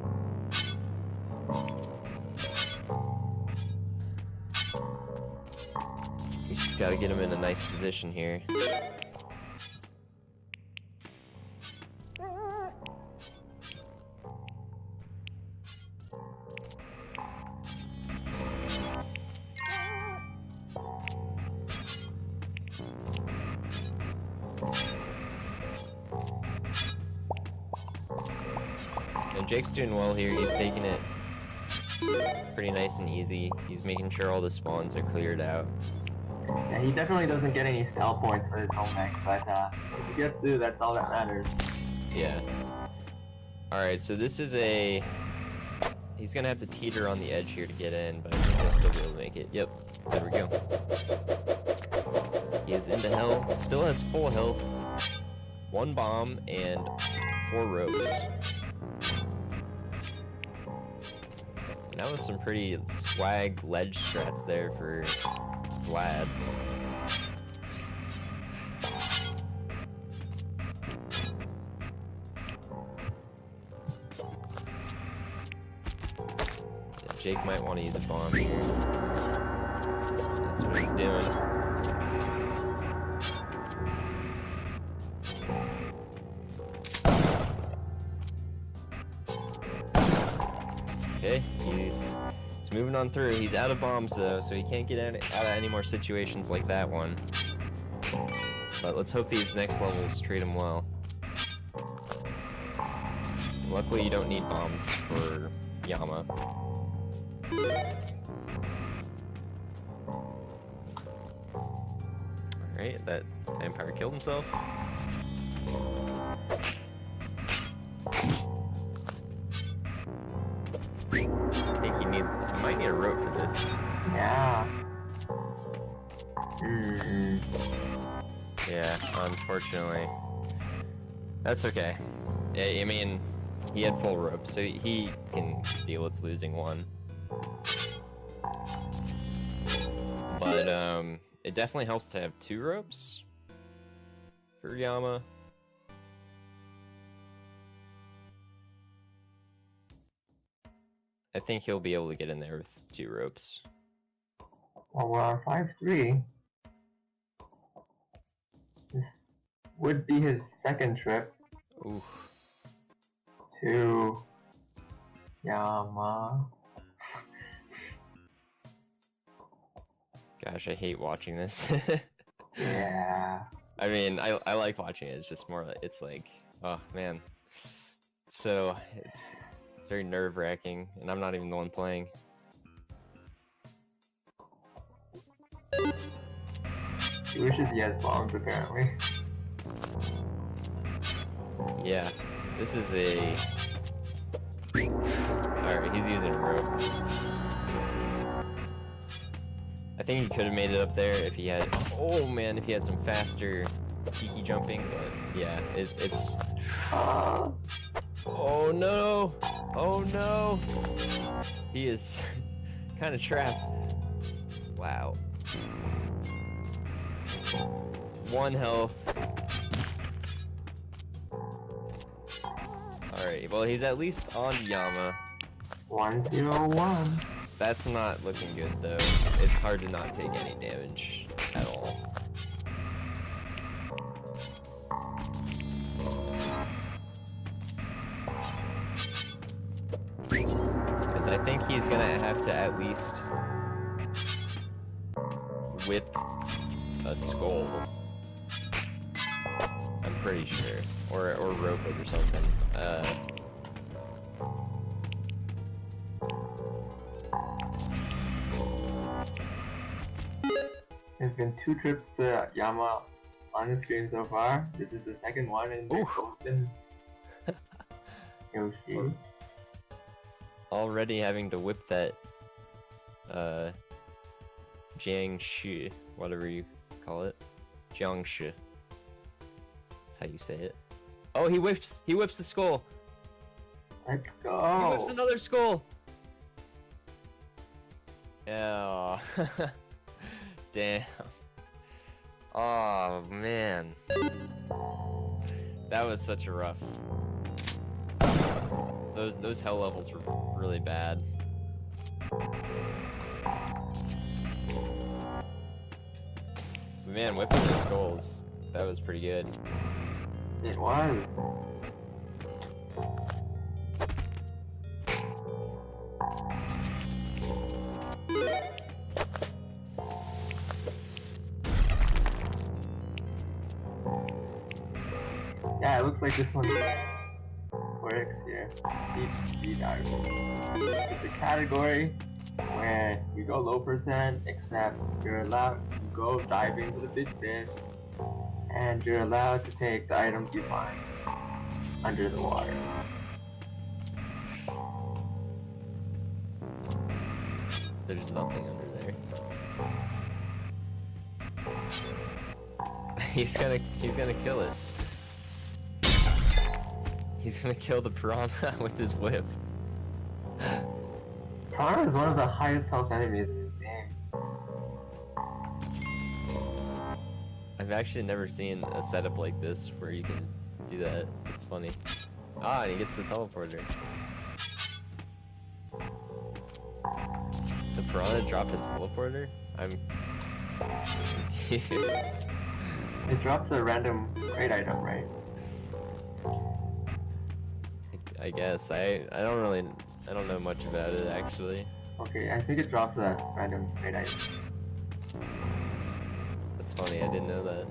We just gotta get him in a nice position here. Jake's doing well here. He's taking it pretty nice and easy. He's making sure all the spawns are cleared out. Yeah, he definitely doesn't get any style points for his home mech, but if he gets through, that's all that matters. Yeah. Alright, so this is a... He's gonna have to teeter on the edge here to get in, but I think he'll still be able to make it. Yep, there we go. He is into hell, still has full health, 1 bomb, and 4 ropes. And that was some pretty swag ledge strats there for Vlad. Jake might want to use a bomb here. That's what he's doing. Okay, he's moving on through. He's out of bombs though, so he can't get out of any more situations like that one. But let's hope these next levels treat him well. Luckily, you don't need bombs for Yama. Alright, that vampire killed himself. I think you might need a rope for this. Yeah. Yeah, unfortunately. That's okay. I mean, he had full rope, so he can deal with losing 1. But, it definitely helps to have 2 ropes for Yama. I think he'll be able to get in there with 2 ropes. Well, we're on 5-3. This would be his second trip Oof. to Yama. Gosh, I hate watching this. Yeah. I mean, I like watching it. It's just more like, it's like, oh man. So, it's very nerve-wracking, and I'm not even the one playing. He wishes he has bombs, apparently. Yeah, this is a... Alright, he's using a rope. I think he could have made it up there if he had... Oh man, if he had some faster tiki jumping, but yeah, it's... Oh no! Oh no! He is kind of trapped. Wow. 1 health. Alright, well he's at least on Yama. 1-0-1. That's not looking good though. It's hard to not take any damage at all. Because I think he's gonna have to at least whip a skull. I'm pretty sure. Or rope it or something. There's been 2 trips to Yama on the stream so far. This is the second one, and they've both been Yoshi. Already having to whip that Jiangshi, whatever you call it. Jiangshi. That's how you say it. Oh, he whips the skull. Let's He go. whips another skull. Yeah. Damn. Oh man. That was such a rough. Those hell levels were really bad. Man, whipping the skulls, that was pretty good. It was. Yeah, it looks like this one works here. Speed dive. It's a category where you go low percent, except you're allowed, you go dive into the big fish, and you're allowed to take the items you find under the water. There's nothing under there. He's gonna kill it. He's gonna kill the piranha with his whip. Piranha is one of the highest health enemies in this game. I've actually never seen a setup like this where you can do that. It's funny. Ah, and he gets the teleporter. The piranha dropped a teleporter? I'm confused. It drops a random crate item, right? I guess. I don't know much about it actually. Okay, I think it drops a random crate item. That's funny, I didn't know that.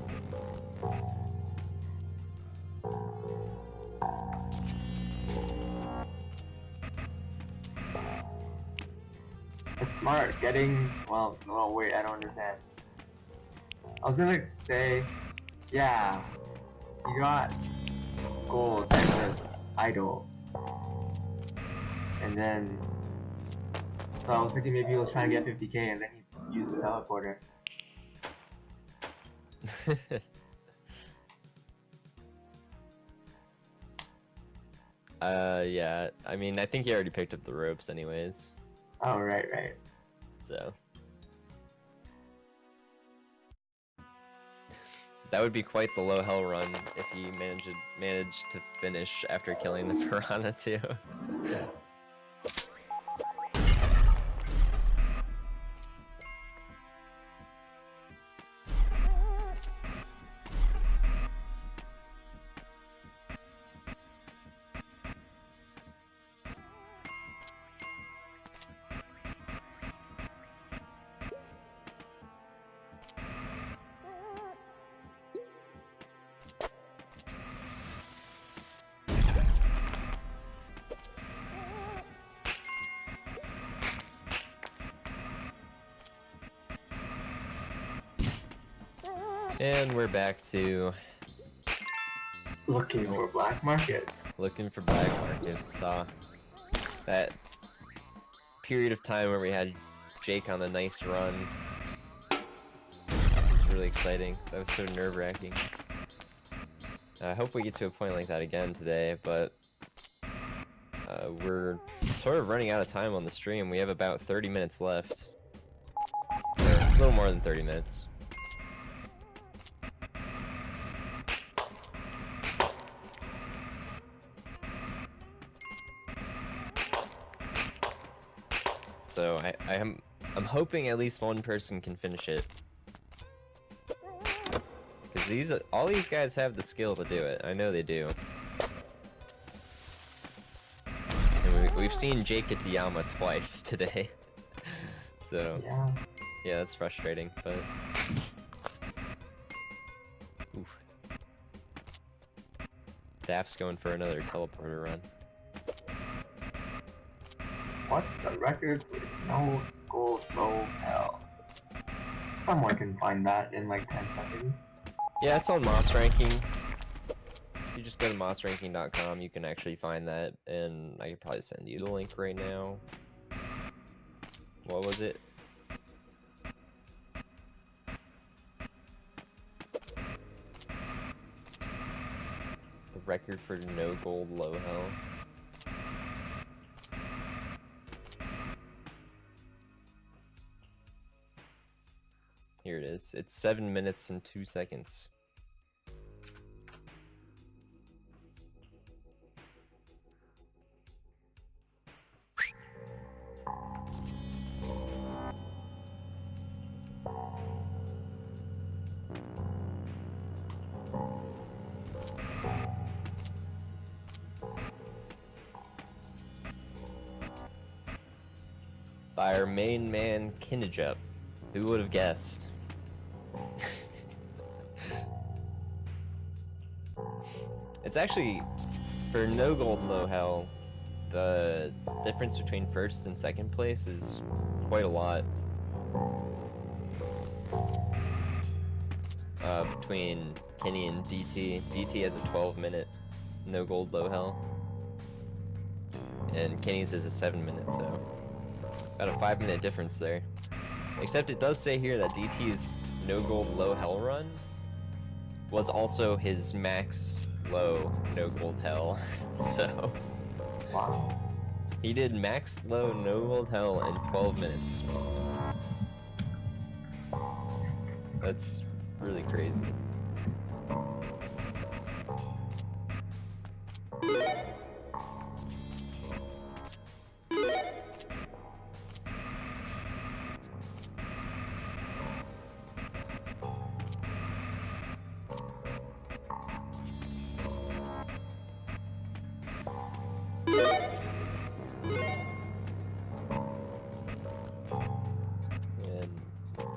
It's smart getting, well, wait, I don't understand. I was gonna say, yeah, you got gold as an idol. And then, so I was thinking maybe he was trying to get 50k and then he used the teleporter. Yeah, I mean, I think he already picked up the ropes anyways, Oh, right. so. That would be quite the low hell run if he managed to finish after killing the piranha too. And we're back to Looking over black markets. looking for black markets. That period of time where we had Jake on a nice run was really exciting. That was so nerve-wracking. I hope we get to a point like that again today, but we're sort of running out of time on the stream. We have about 30 minutes left. Or a little more than 30 minutes. So I'm hoping at least one person can finish it. Because all these guys have the skill to do it. I know they do. And we've seen Jake get to Yama twice today. So yeah, that's frustrating, but oof. Daft's going for another teleporter run. What's the record with no gold low hell? Someone can find that in like 10 seconds. Yeah, it's on Moss Ranking. If you just go to mossranking.com, you can actually find that, and I could probably send you the link right now. What was it? The record for no gold low hell. Here it is. It's 7 minutes and 2 seconds. By our main man, Kinnijup. Who would have guessed? It's actually, for no gold low hell, the difference between first and second place is quite a lot. between Kenny and DT. DT has a 12-minute no gold low hell, and Kenny's is a 7-minute, so about a 5-minute difference there. Except it does say here that DT's no gold low hell run was also his max low no gold hell. So Wow. he did max low no gold hell in 12 minutes. That's really crazy.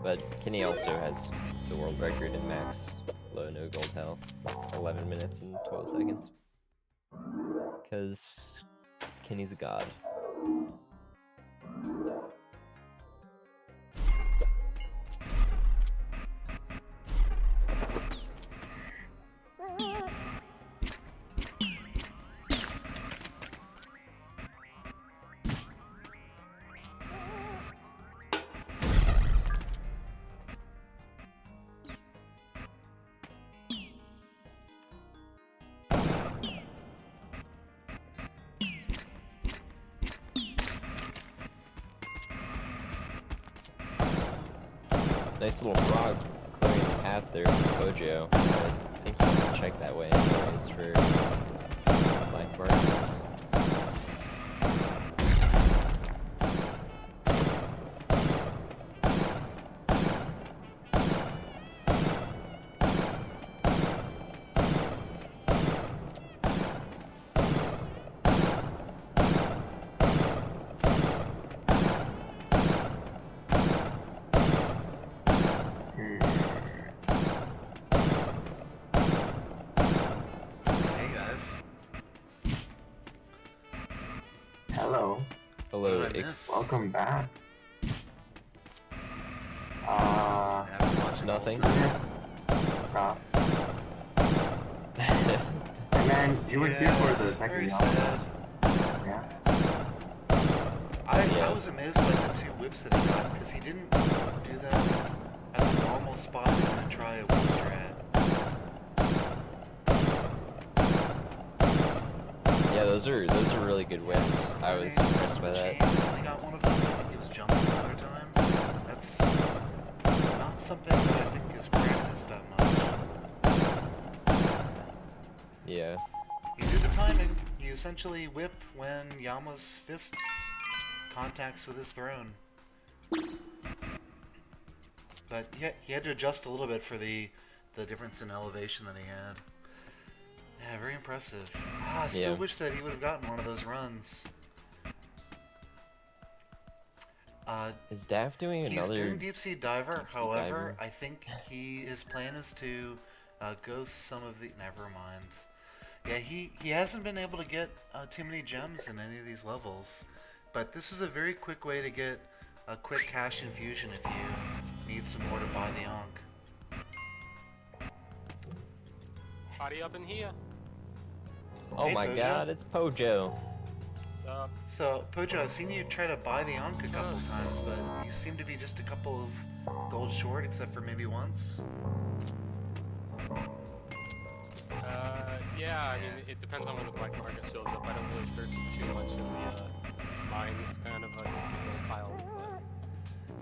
But Kenny also has the world record in max low no gold hell, 11 minutes and 12 seconds. Because Kenny's a god. Nice little frog clearing the path there for Pojo. I think he wants to check that way anyways for black markets. Hello. Hello, What did I Ix. miss? Welcome back. After watching the Nothing. whole thing. Hey man, you were here for the Very second round. sad. Yeah. I was amazed by the 2 whips that he got, because he didn't do that at the normal spot and try a whip strat. Yeah, those are really good whips. I was impressed by that. James, when he got one of them, I think he was jumping another time. That's not something that I think is practiced that much. Yeah. You do the timing. You essentially whip when Yama's fist contacts with his throne. But he had to adjust a little bit for the difference in elevation that he had. Yeah, very impressive. I still wish that he would have gotten one of those runs. Is Daff doing another? He's doing Deep Sea Diver, however, diver? I think his plan is to ghost some of the... Never mind. Yeah, he hasn't been able to get too many gems in any of these levels, but this is a very quick way to get a quick cash infusion if you need some more to buy the Ankh. Party up in here. Oh Hey, my Pojo. god, it's Pojo. What's up? So, Pojo, I've seen you try to buy the Ankh a couple times, but you seem to be just a couple of gold short, except for maybe once. Yeah, I mean, it depends on when the black market shows up. I don't really search too much of the mines, kind of just gold piles, but...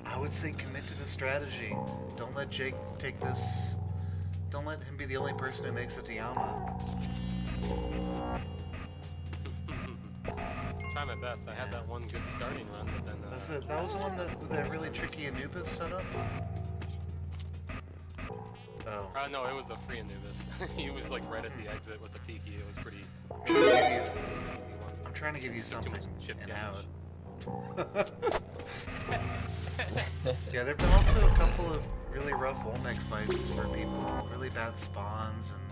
I would say commit to the strategy. Don't let Jake take this. Don't let him be the only person who makes it to Yama. Try my best. I had that one good starting run, but then... That was the one that really tricky Anubis set up? Oh. no, it was the free Anubis. He was like right at the exit with the Tiki. It was pretty I'm trying to give you- easy one. I'm trying to give you Took something too much chip and damage. out. Yeah, there've been also a couple of really rough Olmec fights for people, really bad spawns, and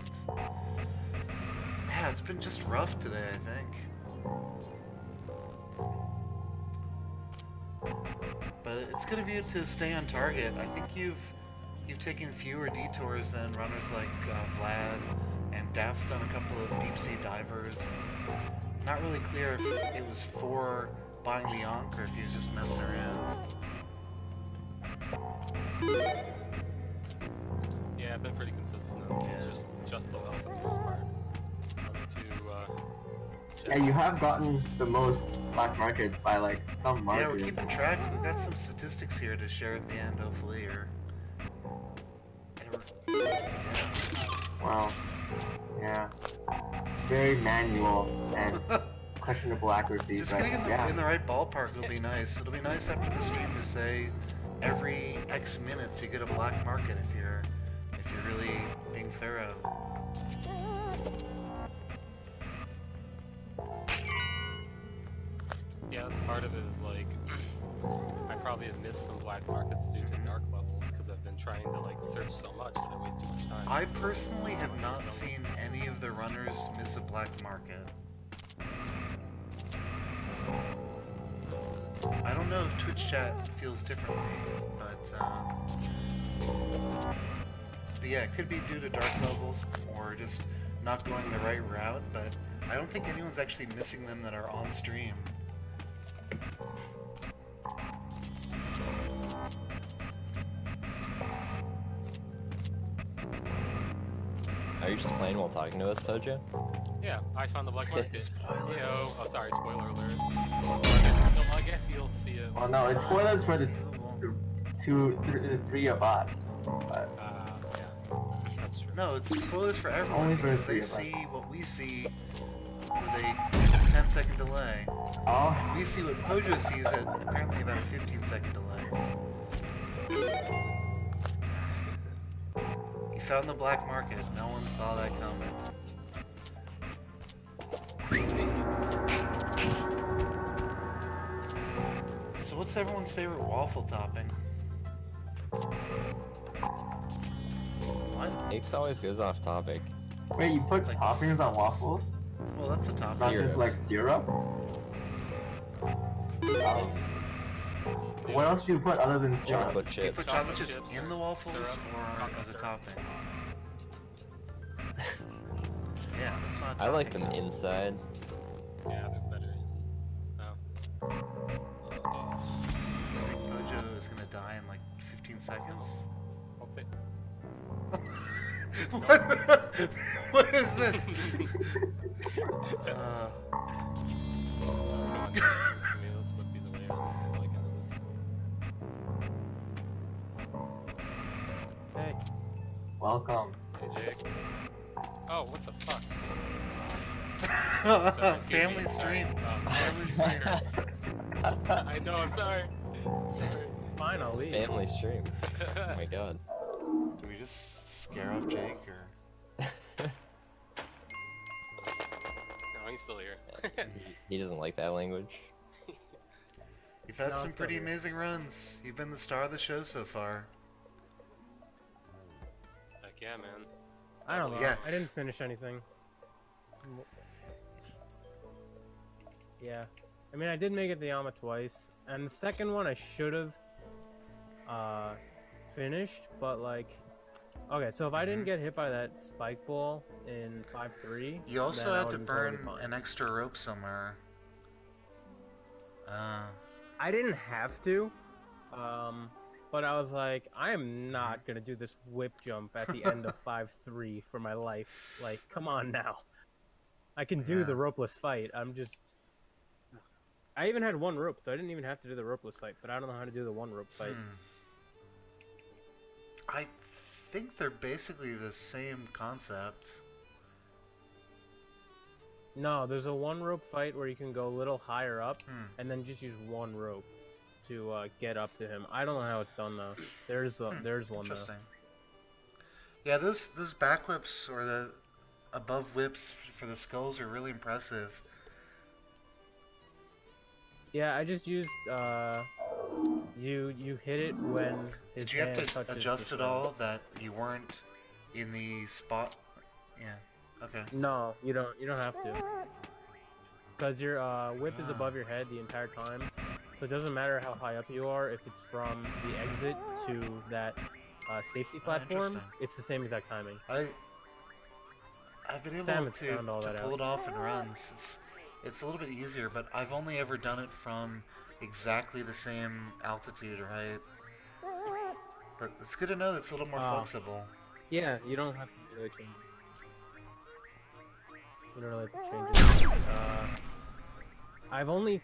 yeah, it's been just rough today, I think. But it's good of you to stay on target. I think you've you've taken fewer detours than runners like Vlad, and Daft's done a couple of deep sea divers. Not really clear if it was for buying the Ankh or if he was just messing around. Yeah, I've been pretty consistent. Yeah. Just low health for the most part. Yeah, you have gotten the most black markets by like some margin. Yeah, we're keeping track. We've got some statistics here to share at the end, hopefully, or... Wow. Yeah. Very manual and questionable accuracy. Just but getting yeah. in the right ballpark will be nice. It'll be nice after the stream to say every X minutes you get a black market if you're really being thorough. Yeah, that's part of it is like, I probably have missed some black markets due to dark levels because I've been trying to like search so much that I waste too much time. I personally have not seen any of the runners miss a black market. I don't know if Twitch chat feels differently, but yeah, it could be due to dark levels or just not going the right route, but I don't think anyone's actually missing them that are on stream. Are you just playing while talking to us, Pojo? Yeah, I found the black market. Spoilers. Yo, oh sorry, spoiler alert. Oh, I guess you'll see it. Well, no, it's spoilers for the three of us. But Yeah, that's true. No, it's spoilers for everyone Only for because the they three of us. see what we see with a 10-second delay. oh, We see what Pojo sees at apparently about a 15-second delay. He found the black market. No one saw that coming. So what's everyone's favorite waffle topping? What? Aches always goes off topic. wait, you put Like toppings on waffles? Well, that's a Not topping. Syrup. just like syrup? Oh. What else do you put other than syrup? Chocolate Do you chips. put Chocolate chocolate chips chips in or the waffles syrup? or Chocolate as a syrup. topping? Yeah, that's not a I like them topping. inside. Yeah, they're better. Oh. Mojo is gonna die in like 15 seconds. Hope they... What? What is this? Let's put these away. I like this. Hey, Welcome. Hey, Jake. Oh, what the fuck? Family stream. Family stream. I know, I'm sorry. Sorry. fine, I'll leave. Family stream. Oh my god. Do we just scare off Jake or? No, he's still here. He doesn't like that language. You've had No, some it's pretty not here. amazing runs. You've been the star of the show so far. Heck yeah, man. I don't know. Yes. I didn't finish anything. Yeah. I mean, I did make it the Yama twice, and the second one I should have finished, but like, okay, so if I didn't get hit by that spike ball in 5-3, You also then I had to would've been burn totally fine. an extra rope somewhere. I didn't have to, but I was like, I am not gonna do this whip jump at the end of 5-3 for my life. Like, come on now. I can do Yeah. the ropeless fight. I even had one rope, so I didn't even have to do the ropeless fight, but I don't know how to do the one rope fight. I think they're basically the same concept. No, there's a one rope fight where you can go a little higher up Hmm. and then just use one rope to get up to him. I don't know how it's done though. There's one though. Interesting. Yeah, those back whips or the above whips for the skulls are really impressive. Yeah, I just used you hit it when his Did you have hand to touches adjust the it ground. all that you weren't in the spot? Yeah. Okay. No, you don't have to. Because your whip is above your head the entire time, so it doesn't matter how high up you are if it's from the exit to that safety platform, interesting. it's the same exact timing. I've been able Sam has found all to that pull out. it off in runs. It's a little bit easier, but I've only ever done it from exactly the same altitude or height. But it's good to know that it's a little more flexible. Yeah, you don't have to really change it. You don't really have to change it. I've only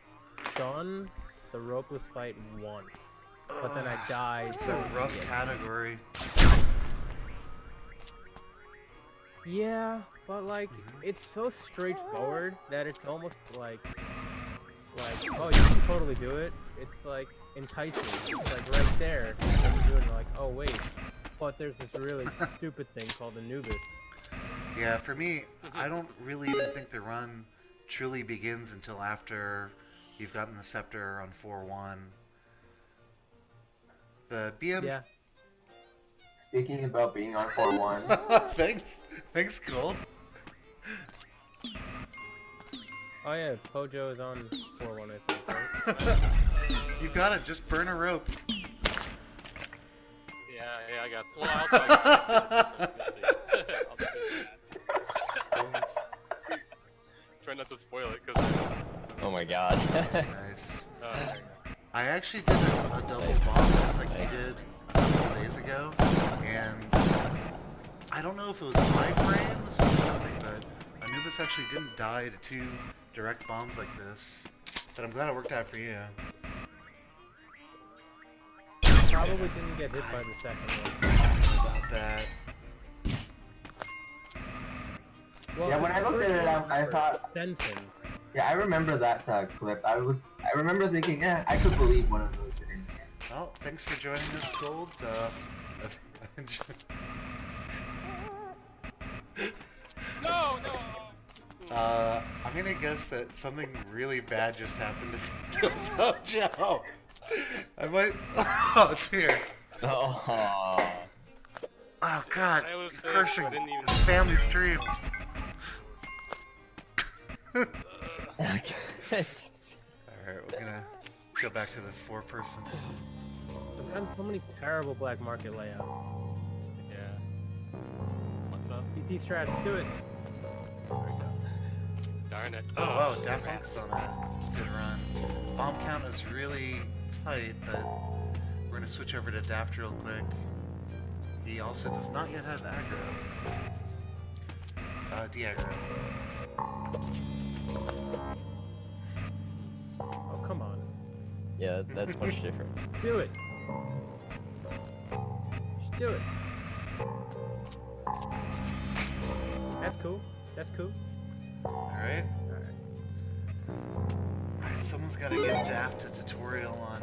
done the ropeless fight once, but then I died. It's a rough category. Yeah, but like it's so straightforward that it's almost like oh, you can totally do it. It's like enticing. It's like right there. And then you do it and you're like, oh wait, but there's this really stupid thing called Anubis. Yeah, for me, I don't really even think the run truly begins until after you've gotten the scepter on 4-1. The BM. Yeah. Speaking about being on 4-1. Thanks, Gold. Oh yeah, Pojo is on 4-1, I think, right? You got it. Just burn a rope. Yeah, I got. Well, also I got it different. We'll see. I'll just do that. Try not to spoil it, cause. Oh my god. Nice. There you go. I actually did a double bomb just like you did a couple days ago, and I don't know if it was my frames or something, but Anubis actually didn't die to 2 direct bombs like this. But I'm glad it worked out for you. Probably didn't get hit by the second one. About that. Well, Yeah, when I looked at it, I thought, Benson. yeah, I remember that clip. I remember thinking, yeah, I could believe one of those didn't hit. Well, thanks for joining us, Gold. No. I'm gonna guess that something really bad just happened to Mojo. I might. Oh, it's here. Oh. Oh God, I was you're saying, crushing I didn't even- his family stream. Okay. Alright, we're gonna go back to the 4-person. I've done so many terrible black market layouts. Yeah. What's up? PT strats, do it. There we go. Darn it. Oh wow, Daft Punk's on a good run. Bomb count is really tight, but we're gonna switch over to Daft real quick. He also does not yet have aggro. De-aggro. Oh, come on. Yeah, that's much different. Do it. Just do it. That's cool. That's cool. Alright. Alright, someone's gotta give Daft a tutorial on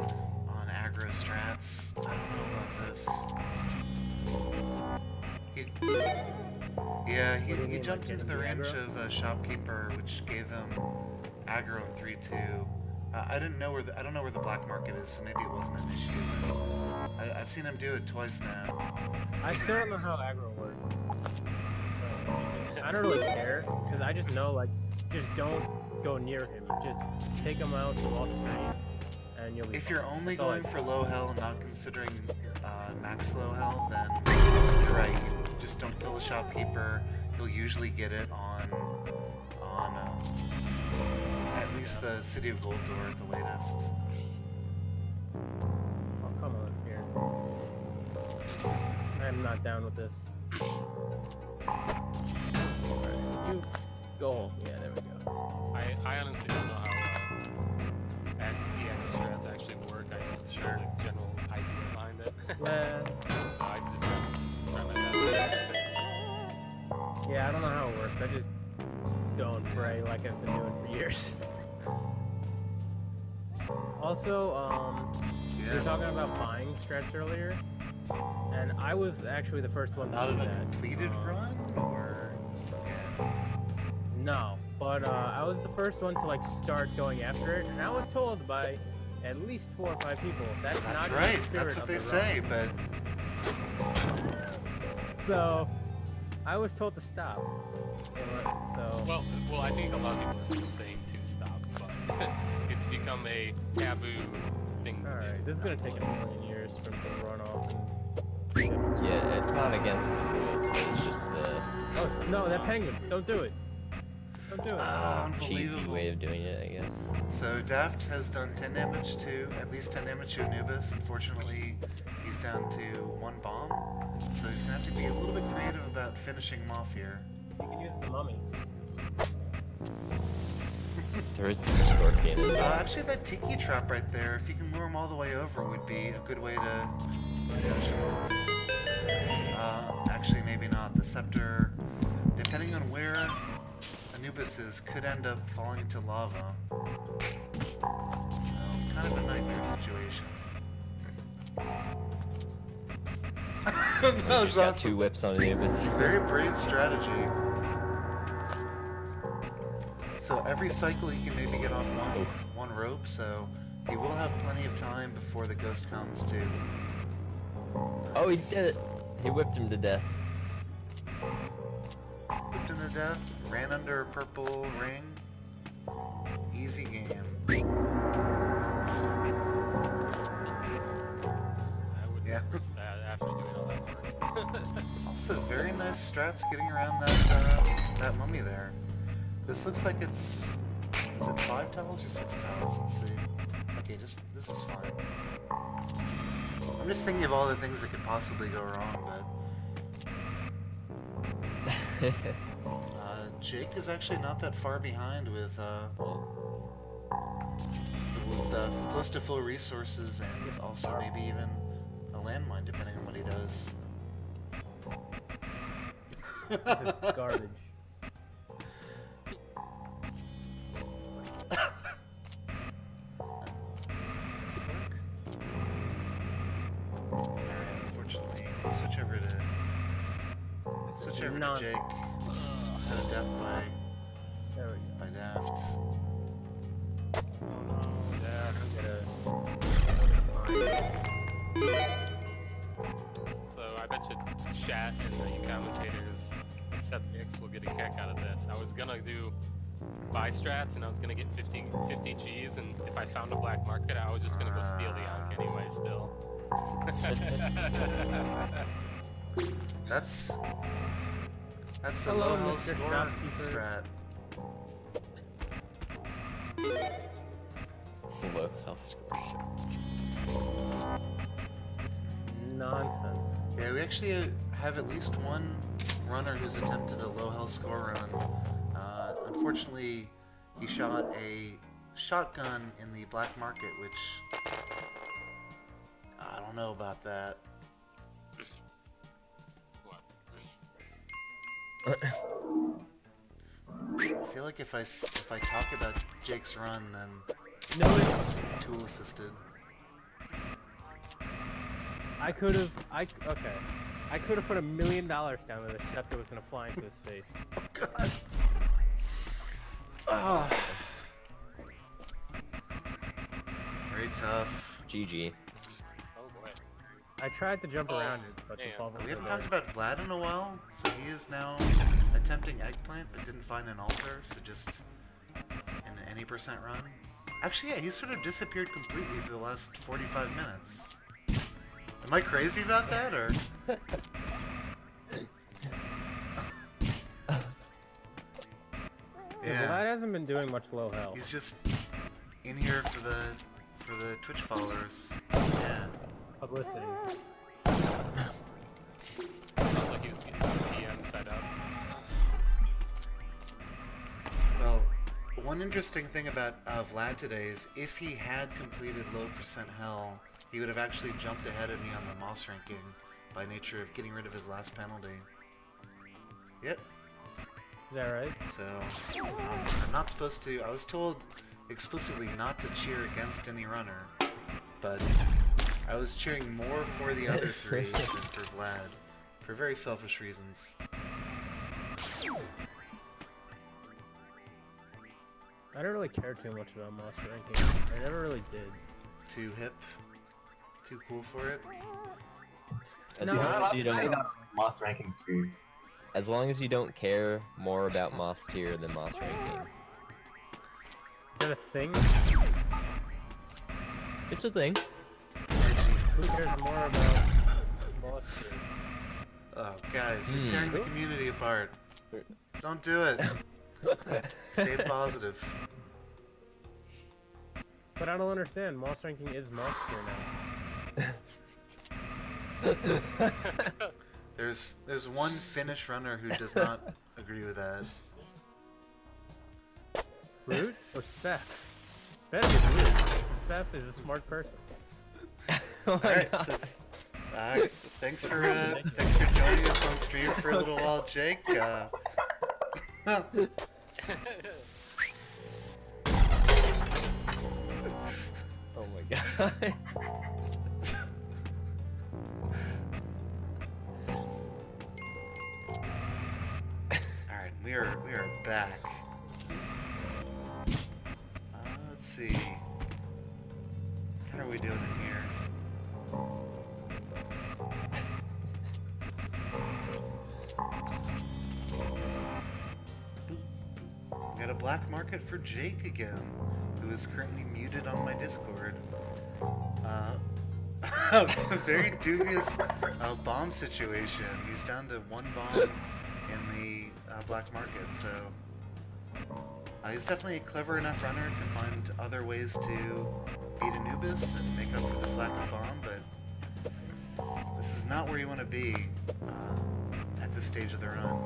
aggro strats. I don't know about this. He What do you mean, jumped like into the getting range aggro? of Shopkeeper, which gave him aggro in 3-2. I don't know where the black market is, so maybe it wasn't an issue. But I've seen him do it twice now. I still don't know how aggro works. I don't really care, because I just know, like, just don't go near him. Just take him out off screen, and you'll be If fine. you're only That's all I going do. for low hell and not considering max low hell, then you're right. You just don't kill the shopkeeper. You'll usually get it on at least the City of Gold door at the latest. Oh, come on, here. I'm not down with this. Alright, you go home. Yeah, there we go. I honestly don't know how the aggro strats actually work. I just know the general idea behind it. Yeah. So I just try my best. Yeah, I don't know how it works. I just don't pray like I've been doing for years. Also, we were talking about buying strats earlier, and I was actually the first one to Not do in a that. completed run, or No, but I was the first one to like start going after it, and I was told by at least 4 or 5 people that's not that's in right. the spirit That's what of they the say, run. So I was told to stop. So Well, I think a lot of people are still saying to stop, but it's become a taboo thing to all right, do. this is gonna take a million years for him to run off and Yeah, it's not against the rules, but it's just Oh no, that penguin! Don't do it! Don't do it! a cheesy Unbelievable. way of doing it, I guess. So Daft has done 10 damage to, at least 10 damage to Anubis. Unfortunately, he's down to 1 bomb. So he's gonna have to be a little bit creative about finishing him off here. You can use the mummy. There is the scorpion. Actually, that tiki trap right there, if you can lure him all the way over, would be a good way to finish him off. Actually, maybe not. The scepter, depending on where Anubis is, could end up falling into lava. So, kind of a nightmare situation. That was He's got awesome. 2 whips on Anubis. Very brave strategy. So every cycle he can maybe get off one rope, so he will have plenty of time before the ghost comes to... Oh, he did it! He whipped him to death. Whipped him to death, ran under a purple ring. Easy game. I wouldn't Yeah. risk that after doing all that work. Also, very nice strats getting around that mummy there. This looks like it's... Is it 5 tiles or 6 tiles? Let's see. Okay, this is fine. I'm just thinking of all the things that could possibly go wrong, but... Jake is actually not that far behind with close to full resources and also maybe even a landmine, depending on what he does. This is garbage. Unfortunately, switch over to Nonsense. Jake. Had a death There we by Daft. So I bet you chat and you commentators, Septix, will get a kick out of this. I was gonna do buy strats and I was gonna get 50 Gs, and if I found a black market, I was just gonna go steal the Ankh anyway still. That's the Hello, low health Mr. score Shopkeeper. strat. Low health score. Nonsense. Yeah, we actually have at least one runner who's attempted a low health score run. Unfortunately, he shot a shotgun in the black market, which I don't know about that. What? I feel like if I talk about Jake's run, then No, it's tool assisted. I could have put $1 million down that the scepter was gonna fly into his face. Oh god. Oh. Very tough. GG. Oh boy. I tried to jump Oh, around it, but the damn. bubble We haven't was talked about Vlad in a while, so he is now attempting eggplant, but didn't find an altar, so just an any percent run. Actually, yeah, he sort of disappeared completely for the last 45 minutes. Am I crazy about that, or? Yeah, Vlad hasn't been doing much low health. He's just in here for the Twitch followers. Yeah. Publicity. Sounds like he was getting PM fed up. Well, one interesting thing about Vlad today is if he had completed low percent hell, he would have actually jumped ahead of me on the Moss ranking by nature of getting rid of his last penalty. Yep. Is that right? So, I'm not supposed to, I was told explicitly not to cheer against any runner, but I was cheering more for the other three than for Vlad, for very selfish reasons. I don't really care too much about Moss ranking. I never really did. Too hip, too cool for it. As No, long as you don't, Moss ranking screwed. as long as you don't care more about Moss tier than Moss ranking. Is that a thing? It's a thing. Who cares more about Moss mustard. Oh, guys, you're tearing the community apart. Don't do it. Stay positive. But I don't understand. Moss ranking is moss tier now. There's one Finnish runner who does not agree with that. Brute or Steph? Better be Brute. Steph is a smart person. Oh my Alright, god. so, thanks for joining us on stream for a little while, Jake. Oh my god. Alright, we are back. Let's see. How are we doing in here? We got a black market for Jake again, who is currently muted on my Discord. A very dubious bomb situation. He's down to one bomb in the black market, so he's definitely a clever enough runner to find other ways to beat Anubis and make up for this lack of bomb, but this is not where you want to be at this stage of the run.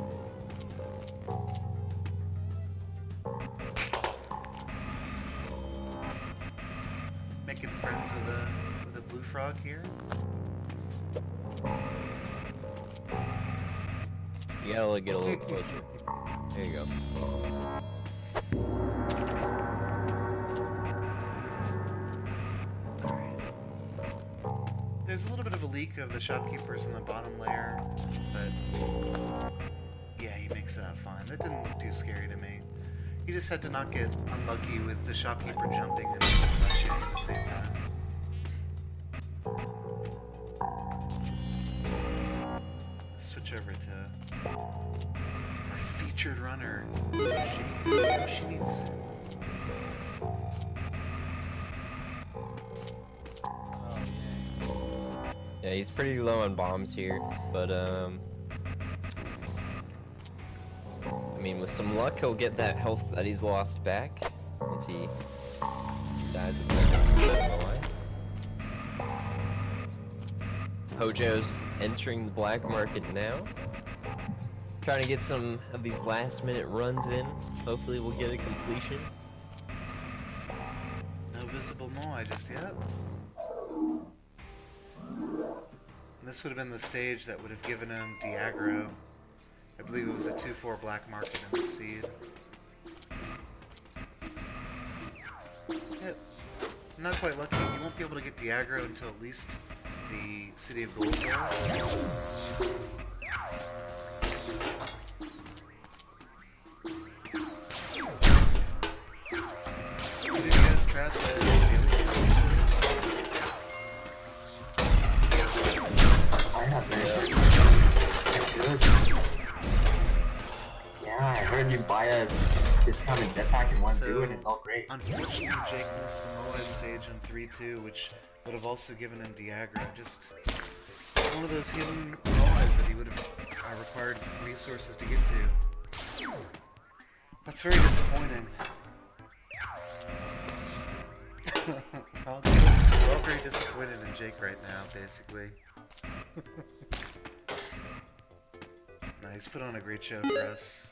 Making friends with a blue frog here. You gotta get a little closer. There you go. There's a little bit of a leak of the shopkeepers in the bottom layer, but yeah, he makes it out fine. That didn't look too scary to me. He just had to not get unlucky with the shopkeeper jumping and shooting at the same time. Switch over to our featured runner, Yoshimitsu. Yeah, he's pretty low on bombs here, but I mean, with some luck, he'll get that health that he's lost back once he dies at the end of the line. Hojo's entering the black market now, trying to get some of these last-minute runs in. Hopefully, we'll get a completion. No visible Moai just yet. This would have been the stage that would have given him Diagro. I believe it was a 2-4 black market in the seed. Yep. Not quite lucky. You won't be able to get Diagro until at least the City of Gold. Did you guys try the I have it. Yeah, I heard you buy a discounted jetpack in one do and it's all great. Unfortunately, Jake missed the Moai stage on 3-2, which would have also given him Diagro. Just one of those hidden Moais that he would have required resources to get to. That's very disappointing. We're all very disappointed in Jake right now, basically. Nah, he's put on a great show for us.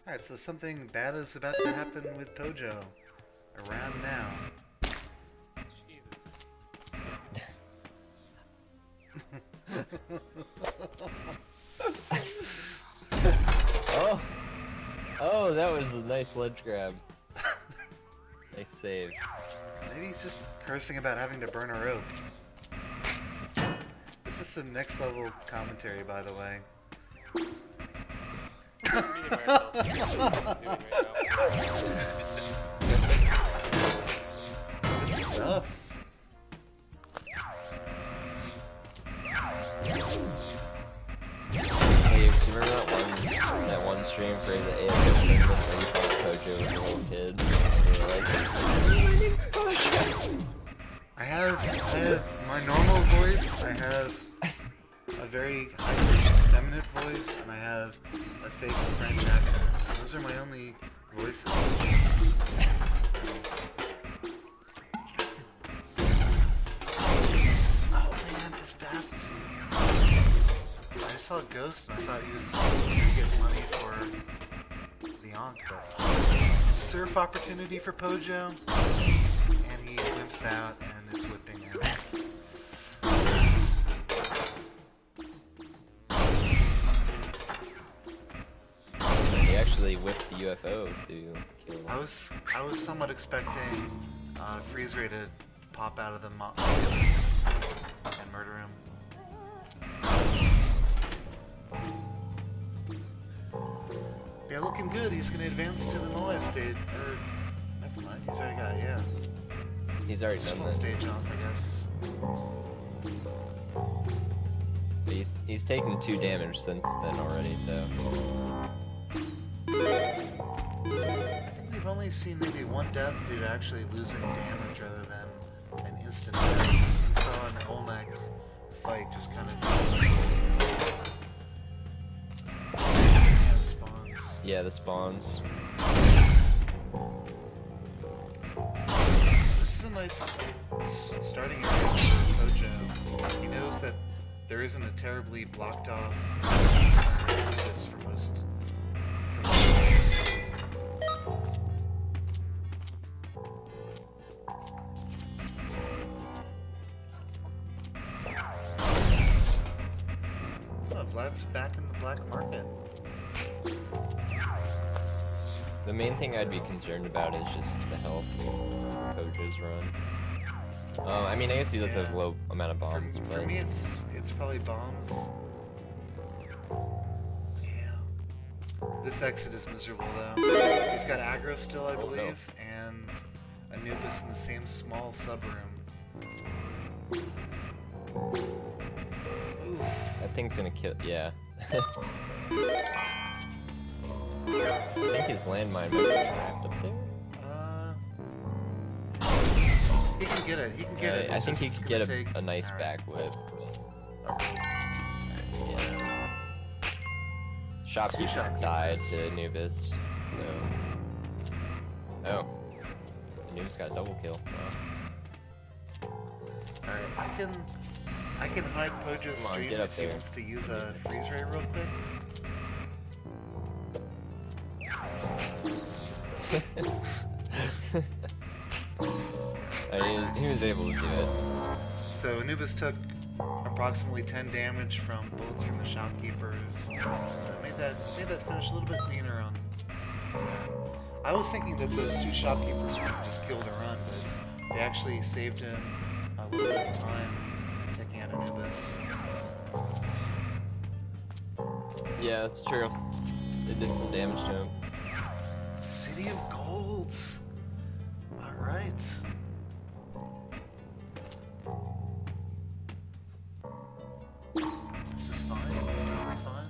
Alright, so something bad is about to happen with Pojo. Around now. Oh, that was a nice ledge grab. Nice save. Maybe he's just cursing about having to burn a rope. This is some next level commentary, by the way. Good stuff. Hey, you remember that one stream for the AFS that you thought Kojo was a little kid? And you were like, have a very high-pitched feminine voice, and I have a fake French accent. Those are my only voices. Oh man, this daft. I saw a ghost and I thought he was gonna get money for the Ankh, but surf opportunity for Pojo, and he whips out and is whipping out. He actually whipped the UFO to kill him. I was somewhat expecting Freeze Ray to pop out of the and murder him. Yeah, looking good. He's gonna advance to the Moai stage. Or never mind. He's already got it. Yeah. He's already Just done one that. stage off, I guess. He's taken 2 damage since then already, so. I think we've only seen maybe one death due to actually losing damage rather than an instant death. We saw an Olmec fight just kind of. Yeah, the spawns. This is a nice starting area for Pojo. He knows that there isn't a terribly blocked off just for most. Oh, Vlad's back in the black market. The main thing I'd be concerned about is just the health Pojo's run. I mean, I guess he does have low amount of bombs, For but me, it's probably bombs. Yeah. This exit is miserable though. He's got aggro still, I believe, and Anubis in the same small sub room. that thing's gonna kill. Yeah. I think his landmine might be trapped up there. He can get it. He can get it. I think he It's could just get gonna take- a nice Alright. back whip. Yeah. Shopkeeper died to Anubis, so. Oh. Anubis got a double kill. Wow. Alright, I can hide Pojo's Come on, stream get up if he there. wants to use a freeze ray real quick. He was able to do it. So Anubis took approximately 10 damage from bullets from the shopkeepers. So it made that finish a little bit cleaner on. I was thinking that those 2 shopkeepers would have just killed a run, but they actually saved him a little bit of time taking out Anubis. Yeah, that's true. It did some damage to him. City of Gold. All right. This is fine. Totally fine.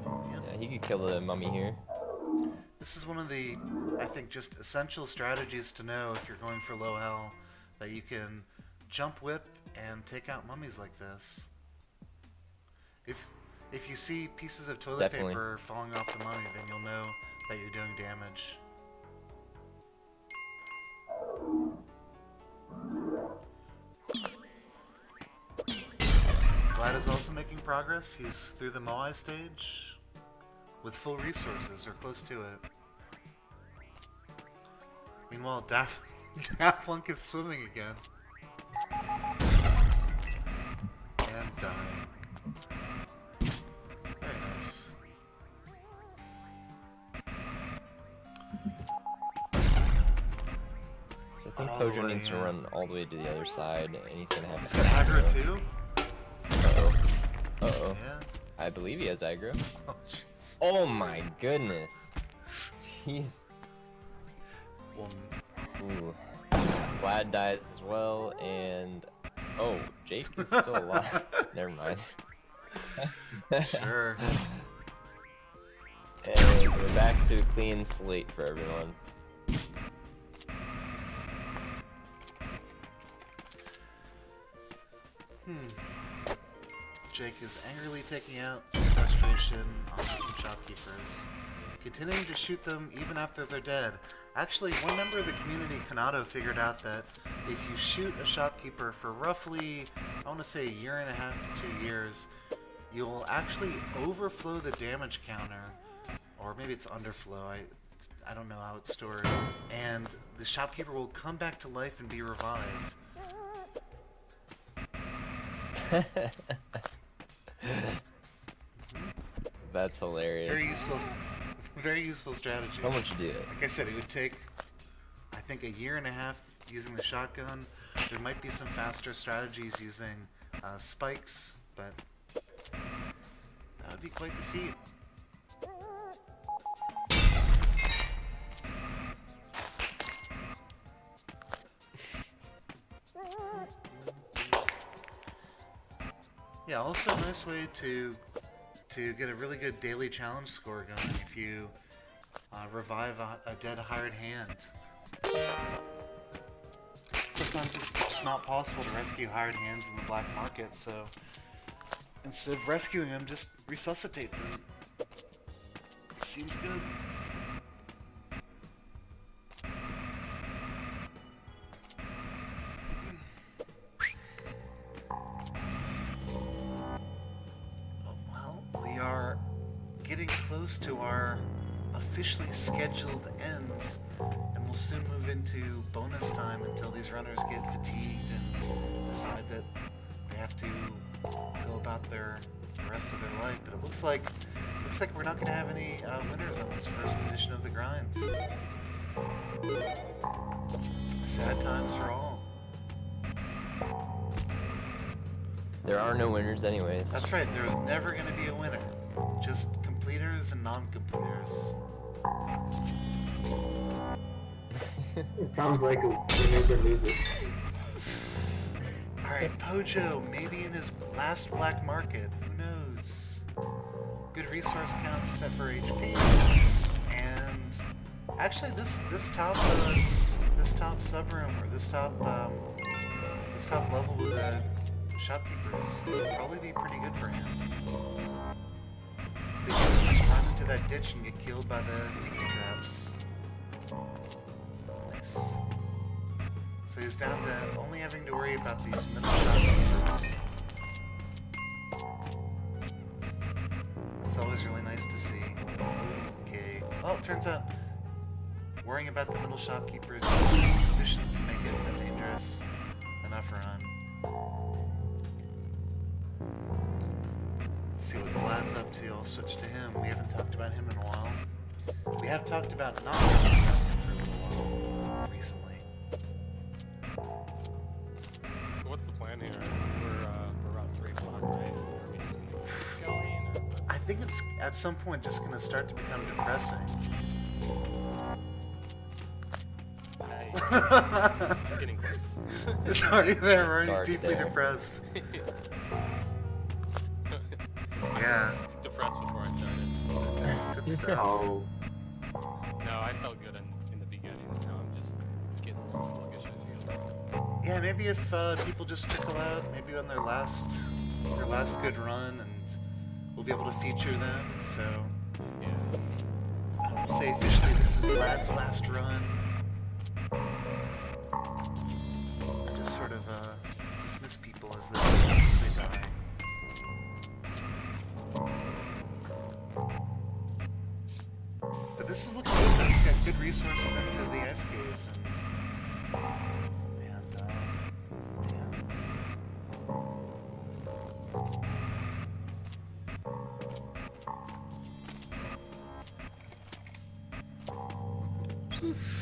Yeah, he could kill the mummy here. This is one of the, I think, just essential strategies to know if you're going for low hell, that you can jump whip and take out mummies like this. If you see pieces of toilet Definitely. paper falling off the mummy, then you'll know that you're doing damage. Vlad is also making progress. He's through the Moai stage with full resources, or close to it. Meanwhile, Dafflunk is swimming again. And dying. Very nice. So I think All the Pojo way, needs to yeah. run all the way to the other side, and he's gonna have He's to got aggro too? Uh-oh. Uh-oh. Yeah. I believe he has aggro. Oh, jeez. Oh my goodness. He's... Well, Ooh. Vlad dies as well, and... Oh, Jake is still alive. Never mind. sure. And we're back to a clean slate for everyone. Jake is angrily taking out some frustration on some shopkeepers, continuing to shoot them even after they're dead. Actually, one member of the community, Kanado, figured out that if you shoot a shopkeeper for roughly, I want to say, 1.5 to 2 years, you'll actually overflow the damage counter, or maybe it's underflow, I don't know how it's stored, and the shopkeeper will come back to life and be revived. That's hilarious. Very useful strategy. Someone should do it. Like I said, it would take, I think, 1.5 years using the shotgun. There might be some faster strategies using spikes, but that would be quite the feat. Yeah, also a nice way to get a really good daily challenge score going if you revive a dead hired hand. Sometimes it's just not possible to rescue hired hands in the black market, so instead of rescuing them, just resuscitate them. Seems good. To our officially scheduled end, and we'll soon move into bonus time until these runners get fatigued and decide that they have to go about the rest of their life. But it looks like we're not going to have any winners on this first edition of the grind. Sad times for all. There are no winners anyways. That's right, there's never going to be a winner. Just completers and non-completers. It sounds like a winners and losers. Alright, Pojo, maybe in his last black market, who knows? Good resource count set for HP, and actually this top sub room, or this top level with the shopkeepers will probably be pretty good for him. They can just run into that ditch and get killed by the tiki traps. Nice. So he's down to only having to worry about these middle shopkeepers. It's always really nice to see. Okay. Oh, it turns out worrying about the middle shopkeepers is sufficient to make it a dangerous enough run. See what Vlad's up to. I'll switch to him. We haven't talked about him in a while. We have talked about not talking about him for a little while recently. So what's the plan here? We're around 3 o'clock, right? Are we just gonna keep going? Or... I think it's at some point just going to start to become depressing. I'm getting close. It's already there. We're already Already deeply there. depressed. Yeah. Depressed before I started. Good stuff. Oh, No, I felt good in the beginning. Now I'm just getting a little sluggish, I feel. Yeah, maybe if people just trickle out, maybe on their last good run, and we'll be able to feature them. So Yeah. I will say officially this is Vlad's last run. I just sort of dismiss people as they die. But this is looking good. It's got good resources into the ice caves, and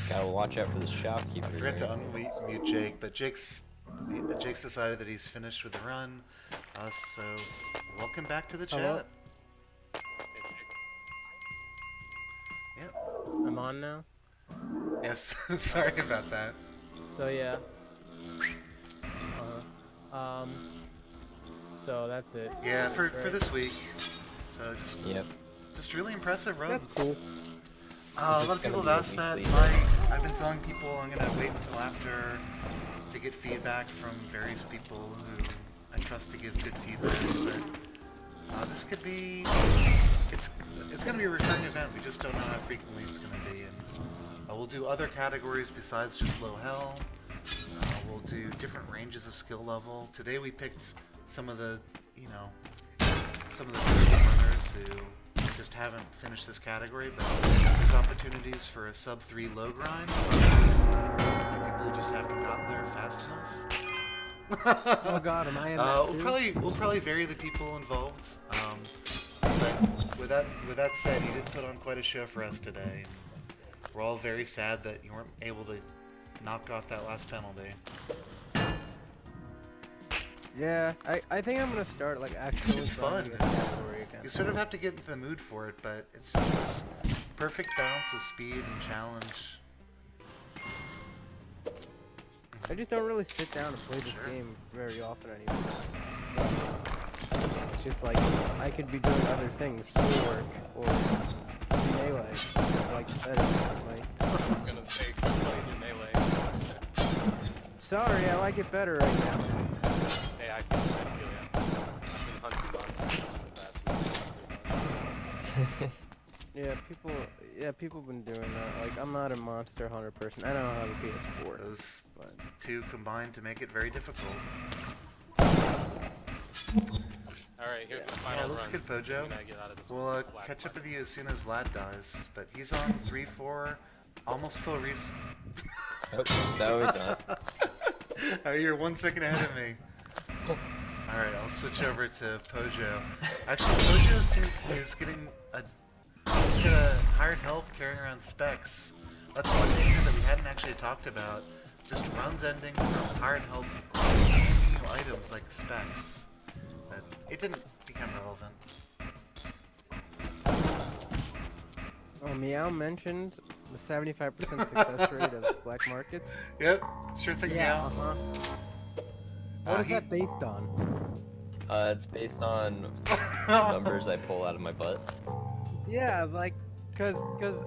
Gotta watch out for the shopkeeper. I forgot to here. unmute Jake, but Jake's decided that he's finished with the run. So welcome back to the chat. Hello? Yep. I'm on now. Yes. Sorry about that. So yeah. So that's it. Yeah, for Right. this week. So Yep. just really impressive runs. That's cool. A lot Is of this people gonna have be asked a that. weekly? I've been telling people I'm gonna wait until after to get feedback from various people who I trust to give good feedback, but this could be... It's going to be a recurring event, we just don't know how frequently it's going to be. And we'll do other categories besides just low hell. We'll do different ranges of skill level. Today we picked some of the, you know, some of the runners who just haven't finished this category, but there's opportunities for a sub 3 low grind. People who just haven't gotten there fast enough. Oh god, am I in that too? We'll probably vary the people involved. But with that said, you did put on quite a show for us today. We're all very sad that you weren't able to knock off that last penalty. Yeah, I think I'm gonna start like actually. It's fun. You sort of have to get into the mood for it, but it's just this perfect balance of speed and challenge. I just don't really sit down and play this game very often anymore. It's just like I could be doing other things, schoolwork or melee, like you said recently. I was gonna say, quit playing your melee. Sorry, I like it better right now. Hey, I feel ya. I've been hunting monsters for the past week. People have been doing that. Like, I'm not a Monster Hunter person. I don't know how the PS4. Those two combined to make it very difficult. Alright, here's my final let's run. get Pojo. We'll catch up with you as soon as Vlad dies. But he's on 3-4, almost full res. Oh, no, he's not. Oh, you're 1 second ahead of me. Alright, I'll switch over to Pojo. Actually, Pojo is getting hired help carrying around specs. That's one thing that we hadn't actually talked about. Just runs ending from hired help new items like specs. But it didn't become relevant. Oh, Meow mentioned the 75% success rate of black markets. Yep, sure thing, Meow. What is that based on? It's based on numbers I pull out of my butt. Yeah, like, cause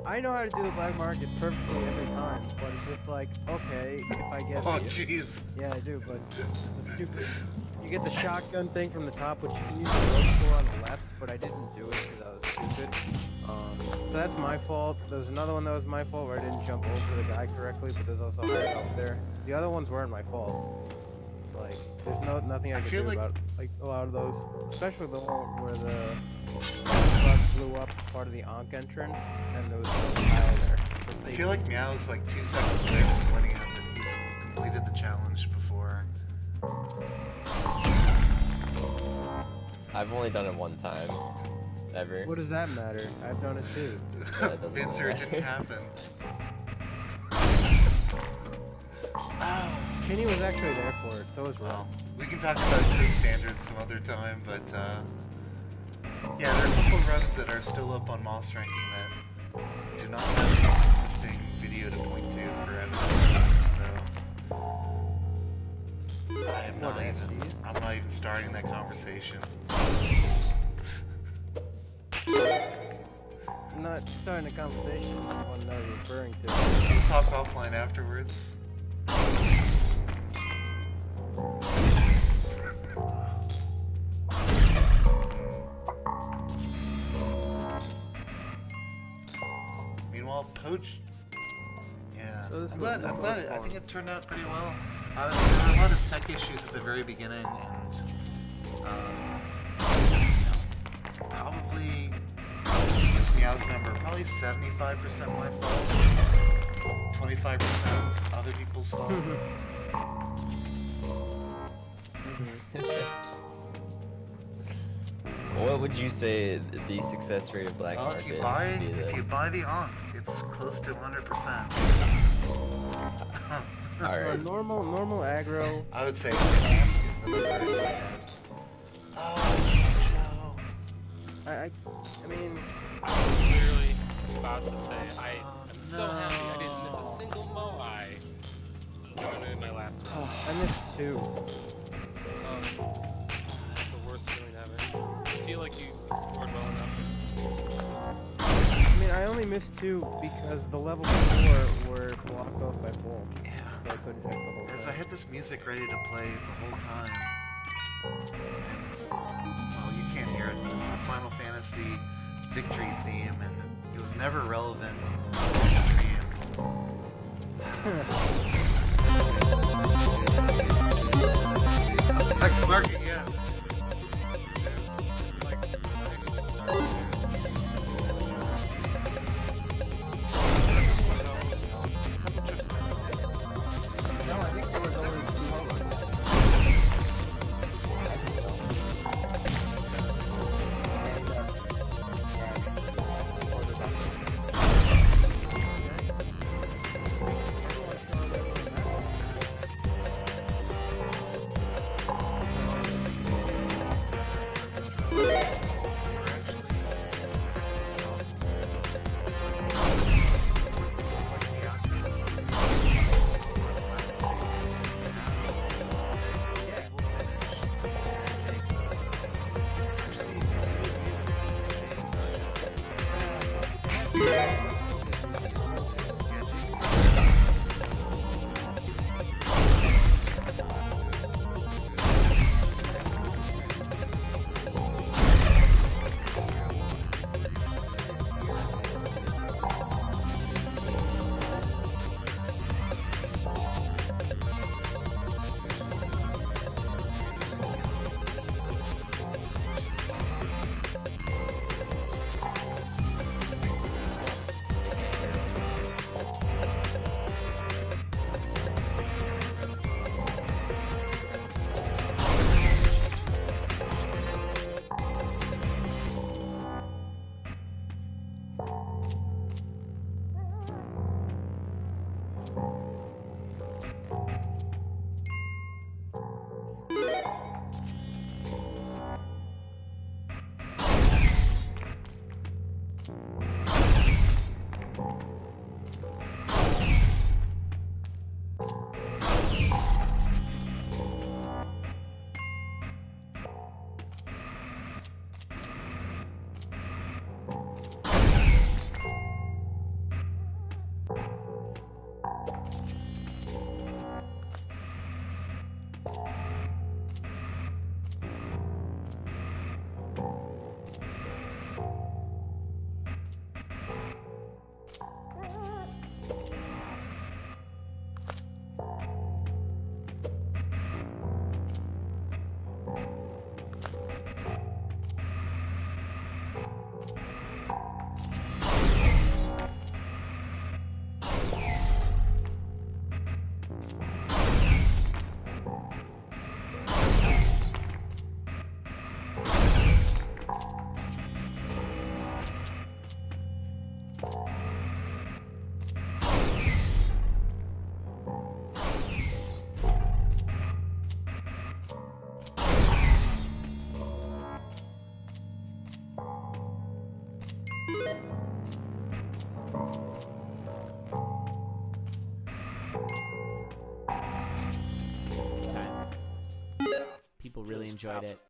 I know how to do the black market perfectly every time, but it's just like, okay, if I get Oh, jeez. Yeah, I do, but the stupid, you get the shotgun thing from the top, which you can use the rope for on the left, but I didn't do it because I was stupid. So that's my fault. There was another one that was my fault where I didn't jump over the guy correctly, but there's also higher up there. The other ones weren't my fault. Like, there's nothing I could do about like a lot of those, especially the one where the bug blew up part of the Ankh entrance, and there was no tile there. I feel like Meow is like 2 seconds away from winning it, but he's completed the challenge before. I've only done it one time. Ever. What does that matter? I've done it too. Vincer, it didn't happen. Kenny was actually there for it, so was Ron. Well, we can talk about crew standards some other time, but yeah, there are a couple runs that are still up on Moss ranking that do not have an existing video to point to for evidence, so I'm not even starting that conversation. I'm not starting a conversation. I want to know what you're referring to. We'll talk offline afterwards. Meanwhile, Poach. Yeah. So I'm glad I think it turned out pretty well. There were a lot of tech issues at the very beginning, and probably this Meow's number, probably 75% my fault, 25% other people's fault. What would you say the success rate of black market? If you buy the Ankh, it's close to 100%. Alright. Normal aggro. I would say 10 is the number in my head. Oh, no. I mean, I was literally about to say, I'm so happy I didn't miss a single Moai. In my last one. I missed 2. The worst feeling ever. I feel like you scored well enough. I mean, I only missed 2 because the level before were blocked off by bolts. Yeah. So I couldn't check the whole Because I time. had this music ready to play the whole time. Well, you can't hear it, but it's the Final Fantasy victory theme, and it was never relevant in the game. Black Market, yeah. No, I think there was only 2 hollows. People really enjoyed it.